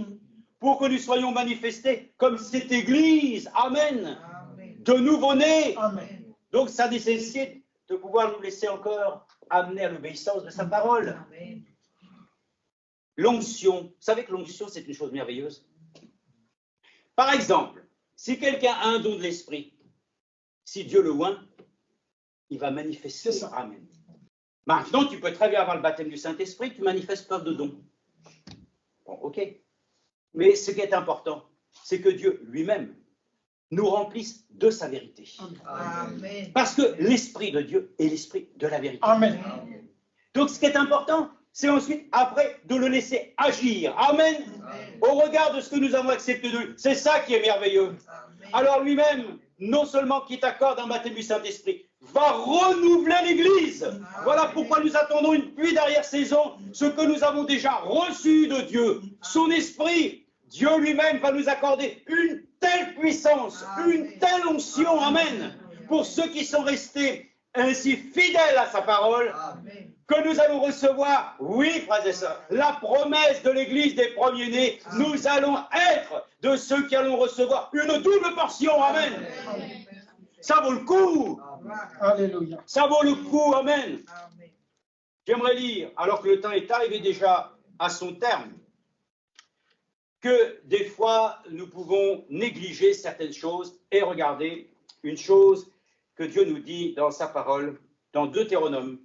[SPEAKER 1] pour que nous soyons manifestés comme cette Église, amen, de nouveau-nés. Donc ça nécessite de pouvoir nous laisser encore amener à l'obéissance de sa parole. L'onction, vous savez que l'onction c'est une chose merveilleuse. Par exemple, si quelqu'un a un don de l'esprit, si Dieu le oint, il va manifester ça. Amen. Maintenant, tu peux très bien avoir le baptême du Saint-Esprit, tu manifestes pas de don. Bon, ok. Mais ce qui est important, c'est que Dieu lui-même nous remplisse de sa vérité. Amen. Parce que l'Esprit de Dieu est l'Esprit de la vérité. Amen. Donc, ce qui est important, c'est ensuite, après, de le laisser agir. Amen. Amen. Au regard de ce que nous avons accepté de lui. C'est ça qui est merveilleux. Amen. Alors lui-même, non seulement qui t'accorde un baptême du Saint-Esprit, va renouveler l'Église. Amen. Voilà pourquoi nous attendons une pluie d'arrière-saison, ce que nous avons déjà reçu de Dieu, son Esprit. Dieu lui-même va nous accorder une telle puissance, une telle onction, amen, pour ceux qui sont restés ainsi fidèles à sa parole, amen, que nous allons recevoir, oui, frères et sœurs, la promesse de l'Église des premiers-nés. Nous allons être de ceux qui allons recevoir une double portion, amen. Amen. Ça vaut le coup. Alléluia. Ça vaut le coup, amen. J'aimerais lire, alors que le temps est arrivé déjà à son terme, que des fois nous pouvons négliger certaines choses et regarder une chose que Dieu nous dit dans sa parole, dans Deutéronome.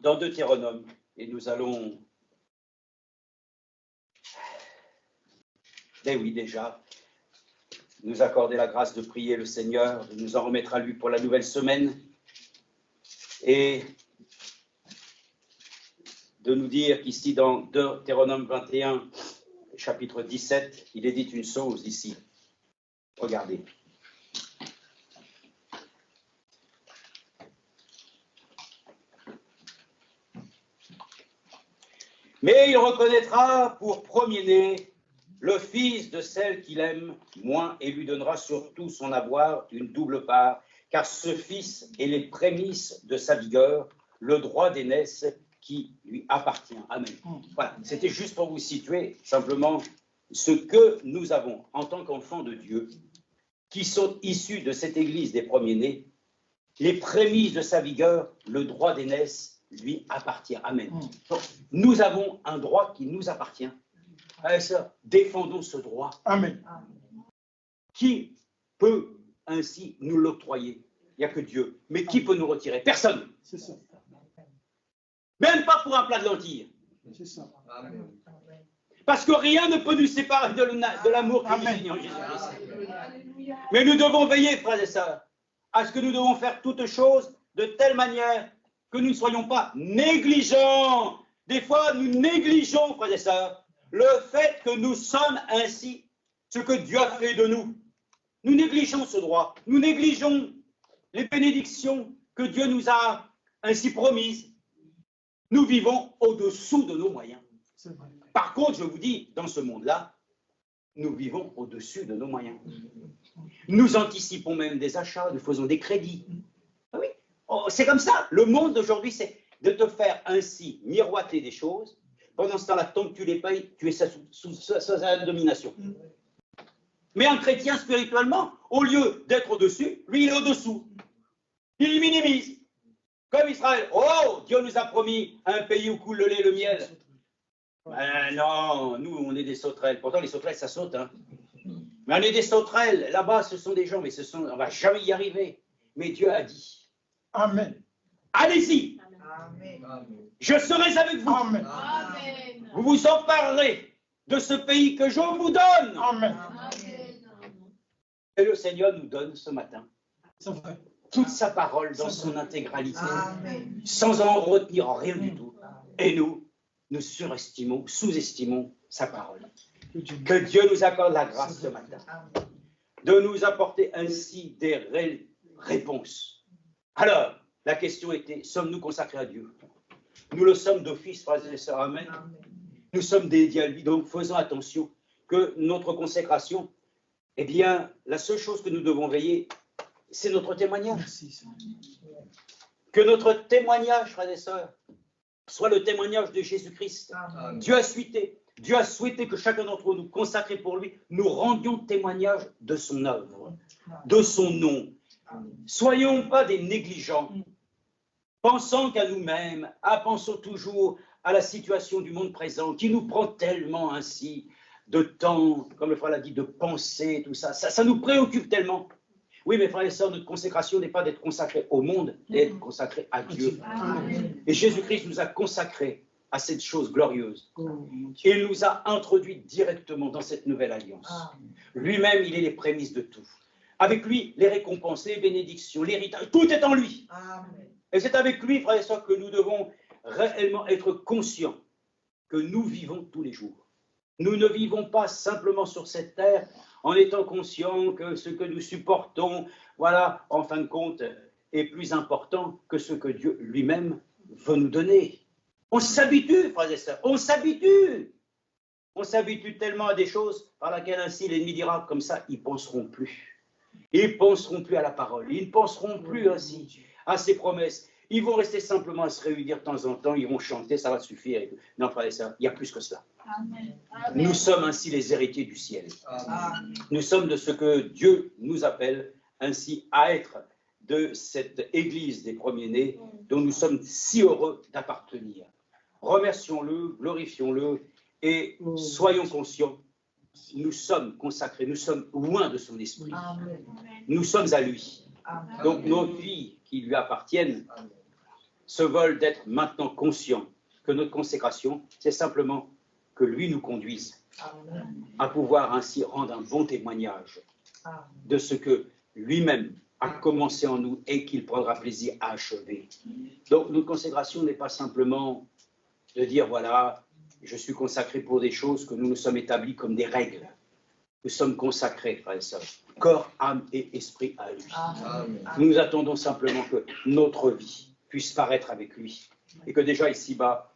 [SPEAKER 1] Dans Deutéronome, et nous allons, oui déjà, nous accorder la grâce de prier le Seigneur, de nous en remettre à lui pour la nouvelle semaine, et de nous dire qu'ici dans Deutéronome 21, chapitre 17, il est dit une chose ici. Regardez. Mais il reconnaîtra pour premier-né le fils de celle qu'il aime moins et lui donnera surtout son avoir une double part, car ce fils est les prémices de sa vigueur, le droit d'aînesse qui lui appartient. Amen. Voilà, c'était juste pour vous situer simplement ce que nous avons en tant qu'enfants de Dieu, qui sont issus de cette Église des premiers-nés, les prémices de sa vigueur, le droit d'aînesse lui appartient. Amen. Donc, nous avons un droit qui nous appartient. Allez, sœurs, défendons ce droit. Amen. Qui peut ainsi nous l'octroyer? Il n'y a que Dieu. Mais qui peut nous retirer? Personne. C'est ça. Même pas pour un plat de lentilles. C'est ça. Amen. Parce que rien ne peut nous séparer de l'amour que nous avons en Jésus-Christ. Mais nous devons veiller, frères et sœurs, à ce que nous devons faire toutes choses de telle manière que nous ne soyons pas négligents. Des fois, nous négligeons, frères et sœurs, le fait que nous sommes ainsi, ce que Dieu a fait de nous. Nous négligeons ce droit. Nous négligeons les bénédictions que Dieu nous a ainsi promises. Nous vivons au-dessous de nos moyens. Par contre, je vous dis, dans ce monde-là, nous vivons au-dessus de nos moyens. Nous anticipons même des achats, nous faisons des crédits. Oui. Oh, c'est comme ça. Le monde d'aujourd'hui, c'est de te faire ainsi miroiter des choses. Pendant ce temps-là, tant que tu les payes, tu es sous sa domination. Mais un chrétien, spirituellement, au lieu d'être au-dessus, lui, il est au-dessous. Il minimise. Comme Israël. Oh, Dieu nous a promis un pays où coule le lait et le miel. Ben non, nous, on est des sauterelles. Pourtant, les sauterelles, ça saute. Hein. Mais on est des sauterelles. Là-bas, ce sont des gens, mais on ne va jamais y arriver. Mais Dieu a dit.
[SPEAKER 2] Amen.
[SPEAKER 1] Allez-y.
[SPEAKER 4] Amen.
[SPEAKER 1] Je serai avec vous.
[SPEAKER 2] Amen.
[SPEAKER 3] Amen.
[SPEAKER 1] Vous vous emparerez de ce pays que je vous donne.
[SPEAKER 2] Amen.
[SPEAKER 1] Et le Seigneur nous donne ce matin
[SPEAKER 2] C'est vrai.
[SPEAKER 1] toute sa parole dans son intégralité,
[SPEAKER 4] Amen.
[SPEAKER 1] sans en retenir rien du tout. Et nous surestimons, sous-estimons sa parole. Que Dieu nous accorde la grâce ce matin de nous apporter ainsi des réelles réponses. Alors, la question était, sommes-nous consacrés à Dieu? Nous le sommes d'office, frères et sœurs, amen. Nous sommes dédiés à lui, donc faisons attention que notre consécration, eh bien, la seule chose que nous devons veiller, c'est notre témoignage.
[SPEAKER 2] Merci, Seigneur.
[SPEAKER 1] Que notre témoignage, frères et sœurs, soit le témoignage de Jésus-Christ. Dieu a souhaité que chacun d'entre nous, consacrés pour lui, nous rendions témoignage de son œuvre, de son nom. Soyons pas des négligents, pensant qu'à nous-mêmes, pensons toujours à la situation du monde présent, qui nous prend tellement ainsi de temps, comme le frère l'a dit, de penser, tout ça. Ça nous préoccupe tellement. Oui, mes frères et sœurs, notre consécration n'est pas d'être consacré au monde, mais d'être consacré à Dieu. Et Jésus-Christ nous a consacrés à cette chose glorieuse. Il nous a introduits directement dans cette nouvelle alliance. Lui-même, il est les prémices de tout. Avec lui, les récompenses, les bénédictions, l'héritage, tout est en lui. Et c'est avec lui, frères et sœurs, que nous devons réellement être conscients que nous vivons tous les jours. Nous ne vivons pas simplement sur cette terre en étant conscients que ce que nous supportons, voilà, en fin de compte, est plus important que ce que Dieu lui-même veut nous donner. On s'habitue, frères et sœurs, on s'habitue. On s'habitue tellement à des choses par lesquelles ainsi l'ennemi dira, comme ça, ils ne penseront plus. Ils ne penseront plus à la parole, ils ne penseront plus ainsi à ses promesses. Ils vont rester simplement à se réunir de temps en temps, ils vont chanter, ça va suffire. Non, frères et sœurs, il y a plus que cela.
[SPEAKER 3] Amen.
[SPEAKER 1] Nous sommes ainsi les héritiers du ciel. Nous sommes de ce que Dieu nous appelle ainsi à être de cette Église des premiers-nés dont nous sommes si heureux d'appartenir. Remercions-le, glorifions-le et soyons conscients, nous sommes consacrés, nous sommes loin de son esprit. Nous sommes à lui. Donc nos vies qui lui appartiennent se veulent d'être maintenant conscients que notre consécration, c'est simplement que lui nous conduise à pouvoir ainsi rendre un bon témoignage de ce que lui-même a commencé en nous et qu'il prendra plaisir à achever. Donc notre consécration n'est pas simplement de dire voilà, je suis consacré pour des choses que nous nous sommes établis comme des règles. Nous sommes consacrés, frères et sœurs, corps, âme et esprit à lui. Nous attendons simplement que notre vie puisse paraître avec lui et que déjà ici-bas,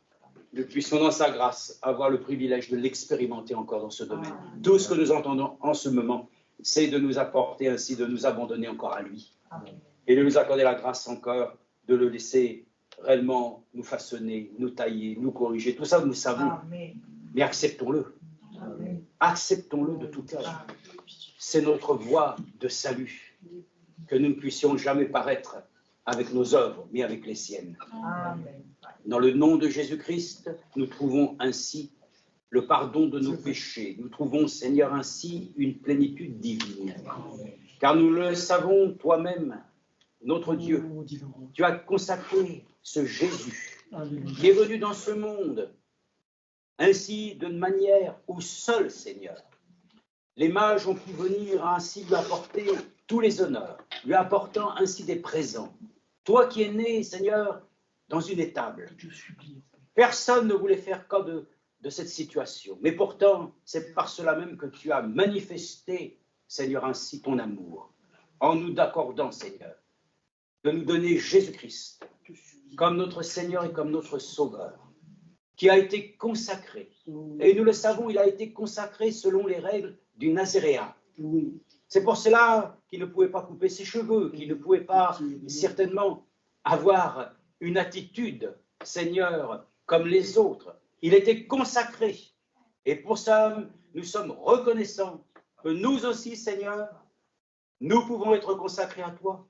[SPEAKER 1] nous puissions dans sa grâce avoir le privilège de l'expérimenter encore dans ce domaine. Tout ce que nous entendons en ce moment, c'est de nous apporter ainsi, de nous abandonner encore à lui et de nous accorder la grâce encore de le laisser réellement nous façonner, nous tailler, nous corriger. Tout ça, nous savons, mais acceptons-le. Acceptons-le de tout cœur. C'est notre voie de salut, que nous ne puissions jamais paraître avec nos œuvres, mais avec les siennes. Dans le nom de Jésus-Christ, nous trouvons ainsi le pardon de nos péchés. Nous trouvons, Seigneur, ainsi une plénitude divine. Car nous le savons, toi-même, notre Dieu, tu as consacré ce Jésus qui est venu dans ce monde, ainsi d'une manière où seul, Seigneur, les mages ont pu venir ainsi lui apporter tous les honneurs, lui apportant ainsi des présents. Toi qui es né, Seigneur, dans une étable. Personne ne voulait faire cas de cette situation. Mais pourtant, c'est par cela même que tu as manifesté, Seigneur, ainsi ton amour, en nous accordant, Seigneur, de nous donner Jésus-Christ comme notre Seigneur et comme notre Sauveur, qui a été consacré. Et nous le savons, il a été consacré selon les règles du Nazaréen. C'est pour cela qu'il ne pouvait pas couper ses cheveux, qu'il ne pouvait pas certainement avoir une attitude, Seigneur, comme les autres. Il était consacré. Et pour ça, nous sommes reconnaissants que nous aussi, Seigneur, nous pouvons être consacrés à toi.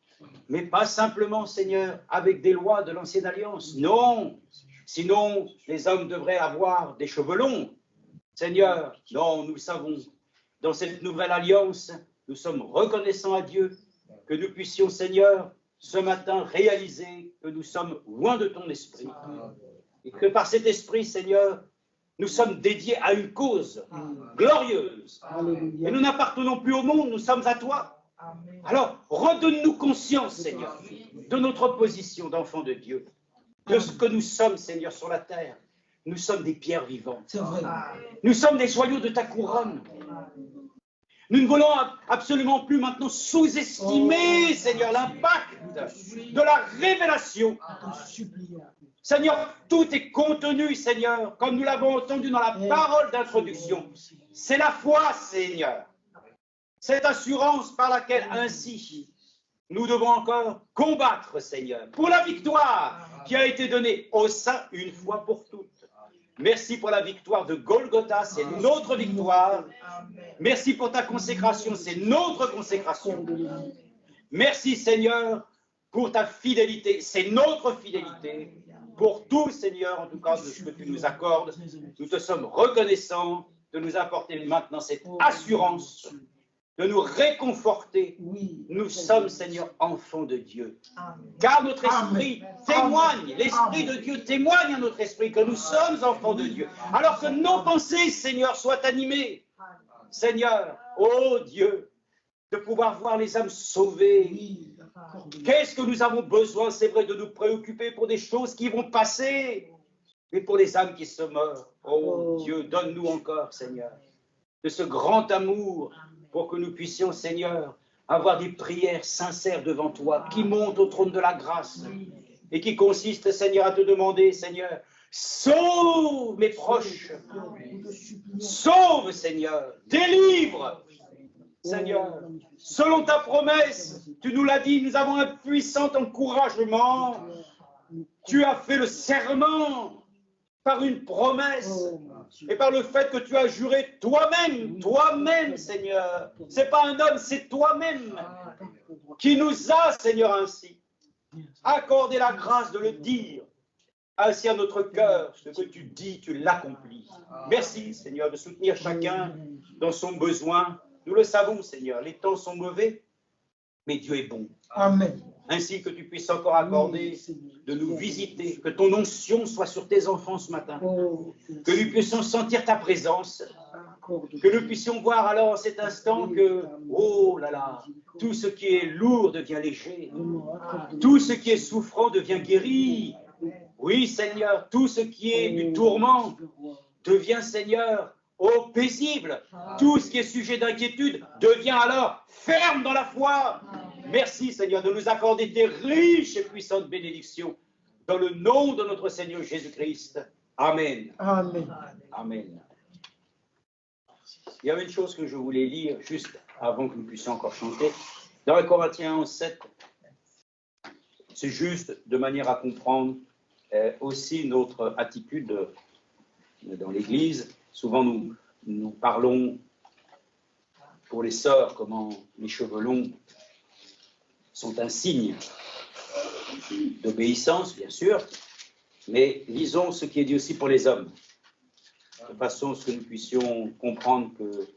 [SPEAKER 1] Mais pas simplement, Seigneur, avec des lois de l'ancienne alliance. Non, sinon les hommes devraient avoir des cheveux longs. Seigneur, non, nous savons, dans cette nouvelle alliance, nous sommes reconnaissants à Dieu que nous puissions, Seigneur, ce matin réaliser que nous sommes loin de ton esprit. Et que par cet esprit, Seigneur, nous sommes dédiés à une cause glorieuse. Et nous n'appartenons plus au monde, nous sommes à toi. Alors, redonne-nous conscience, Seigneur, de notre position d'enfants de Dieu, de ce que nous sommes, Seigneur, sur la terre. Nous sommes des pierres vivantes.
[SPEAKER 2] C'est vrai.
[SPEAKER 1] Nous sommes des joyaux de ta couronne. Nous ne voulons absolument plus maintenant sous-estimer, Seigneur, l'impact de la révélation. Seigneur, tout est contenu, Seigneur, comme nous l'avons entendu dans la parole d'introduction. C'est la foi, Seigneur. Cette assurance par laquelle ainsi nous devons encore combattre, Seigneur, pour la victoire qui a été donnée au sein une fois pour toutes. Merci pour la victoire de Golgotha, c'est notre victoire. Merci pour ta consécration, c'est notre consécration. Merci, Seigneur, pour ta fidélité, c'est notre fidélité. Pour tout, Seigneur, en tout cas, de ce que tu nous accordes, nous te sommes reconnaissants de nous apporter maintenant cette assurance, de nous réconforter. Nous sommes, Seigneur, enfants de Dieu. Car notre esprit témoigne, l'Esprit de Dieu témoigne à notre esprit que nous sommes enfants de Dieu. Alors que nos pensées, Seigneur, soient animées. Seigneur, ô Dieu, de pouvoir voir les âmes sauvées. Qu'est-ce que nous avons besoin, c'est vrai, de nous préoccuper pour des choses qui vont passer, mais pour les âmes qui se meurent. Oh Dieu, donne-nous encore, Seigneur, de ce grand amour pour que nous puissions, Seigneur, avoir des prières sincères devant toi, qui montent au trône de la grâce et qui consistent, Seigneur, à te demander, Seigneur, sauve mes proches, sauve, Seigneur, délivre, Seigneur, selon ta promesse, tu nous l'as dit, nous avons un puissant encouragement. Tu as fait le serment par une promesse et par le fait que tu as juré toi-même, Seigneur. C'est pas un homme, c'est toi-même qui nous a, Seigneur, ainsi accordé la grâce de le dire. Ainsi à notre cœur, ce que tu dis, tu l'accomplis. Merci, Seigneur, de soutenir chacun dans son besoin. Nous le savons, Seigneur, les temps sont mauvais, mais Dieu est bon.
[SPEAKER 2] Amen.
[SPEAKER 1] Ainsi que tu puisses encore accorder de nous visiter, que ton onction soit sur tes enfants ce matin, que nous puissions sentir ta présence, que nous puissions voir alors en cet instant que, oh là là, tout ce qui est lourd devient léger, tout ce qui est souffrant devient guéri. Oui, Seigneur, tout ce qui est du tourment devient, Seigneur, oh, paisible. Tout ce qui est sujet d'inquiétude devient alors ferme dans la foi. Merci, Seigneur, de nous accorder tes riches et puissantes bénédictions. Dans le nom de notre Seigneur Jésus-Christ. Amen.
[SPEAKER 2] Amen.
[SPEAKER 1] Amen. Il y avait une chose que je voulais lire juste avant que nous puissions encore chanter. Dans les Corinthiens 11:7, c'est juste de manière à comprendre aussi notre attitude dans l'Église. Souvent, nous parlons pour les sœurs comment les cheveux longs sont un signe d'obéissance, bien sûr, mais lisons ce qui est dit aussi pour les hommes, de façon à ce que nous puissions comprendre que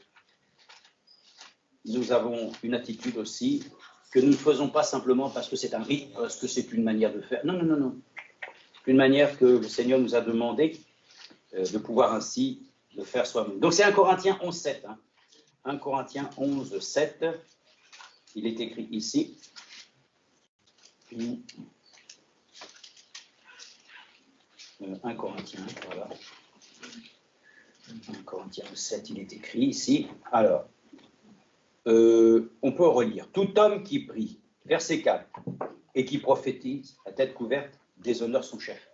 [SPEAKER 1] nous avons une attitude aussi, que nous ne faisons pas simplement parce que c'est un rite, parce que c'est une manière de faire. Non, non, non, non. C'est une manière que le Seigneur nous a demandé de pouvoir ainsi le faire soi-même. Donc c'est 1 Corinthiens 11:7. 1 Corinthiens 11:7. Il est écrit ici. 1 Corinthiens, voilà. 1 Corinthiens 7, il est écrit ici. Alors, on peut relire. Tout homme qui prie, verset 4, et qui prophétise, la tête couverte, déshonore son chef.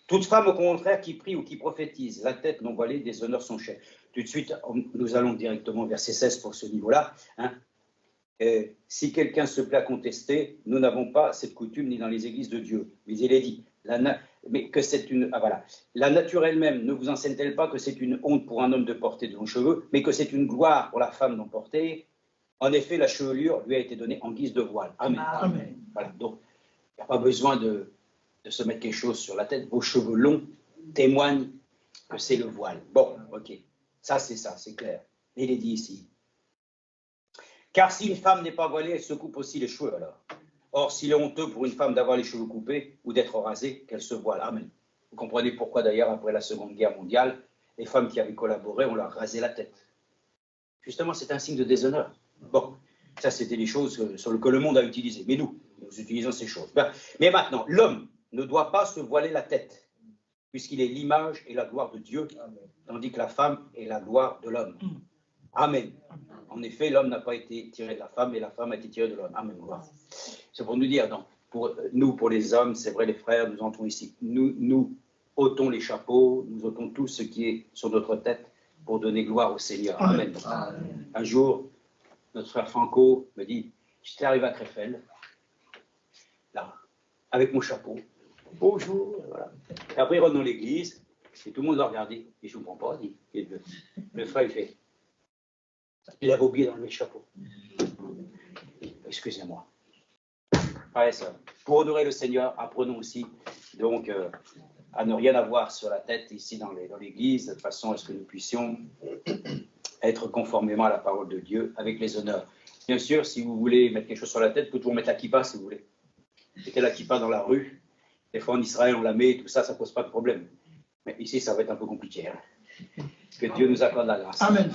[SPEAKER 1] Toute femme, au contraire, qui prie ou qui prophétise, la tête non voilée, déshonore son chef. Tout de suite, nous allons directement au verset 16 pour ce niveau-là. Si quelqu'un se plaît à contester, nous n'avons pas cette coutume ni dans les églises de Dieu. Mais il est dit, mais que c'est une... Ah voilà. La nature elle-même ne vous enseigne-t-elle pas que c'est une honte pour un homme de porter de longs cheveux, mais que c'est une gloire pour la femme d'en porter? En effet, la chevelure lui a été donnée en guise de voile. Amen.
[SPEAKER 2] Amen.
[SPEAKER 1] Voilà, donc, il n'y a pas besoin de se mettre quelque chose sur la tête. Vos cheveux longs témoignent que c'est le voile. Bon, ok. Ça, c'est clair. Et il est dit ici. Car si une femme n'est pas voilée, elle se coupe aussi les cheveux alors. Or, s'il est honteux pour une femme d'avoir les cheveux coupés ou d'être rasée, qu'elle se voile. Amen. Vous comprenez pourquoi d'ailleurs, après la Seconde Guerre mondiale, les femmes qui avaient collaboré, on leur rasait la tête. Justement, c'est un signe de déshonneur. Bon, ça c'était des choses sur que le monde a utilisées. Mais nous utilisons ces choses. Ben, mais maintenant, l'homme ne doit pas se voiler la tête, puisqu'il est l'image et la gloire de Dieu, tandis que la femme est la gloire de l'homme. Amen. En effet, l'homme n'a pas été tiré de la femme, et la femme a été tirée de l'homme. Amen. Voilà. C'est pour nous dire, donc, pour les hommes, c'est vrai, les frères, nous entrons ici. Nous ôtons les chapeaux, nous ôtons tout ce qui est sur notre tête pour donner gloire au Seigneur. Amen. Amen. Un jour, notre frère Franco me dit, j'étais arrivé à Krefeld, là, avec mon chapeau. Bonjour, voilà. Et après, il rentre dans l'église, et tout le monde l'a regardé. Et je ne comprends pas, dit. Et le frère, il fait, il avait oublié d'enlever le chapeau. Excusez-moi. Ouais, ça. Pour honorer le Seigneur, apprenons aussi donc à ne rien avoir sur la tête ici dans l'église, de façon à ce que nous puissions être conformément à la parole de Dieu avec les honneurs. Bien sûr, si vous voulez mettre quelque chose sur la tête, vous pouvez toujours mettre la kippa si vous voulez. Mettez la kippa dans la rue. Des fois en Israël, on la met, tout ça, ça ne pose pas de problème. Mais ici, ça va être un peu compliqué. Hein. Que Dieu nous accorde la grâce.
[SPEAKER 2] Amen.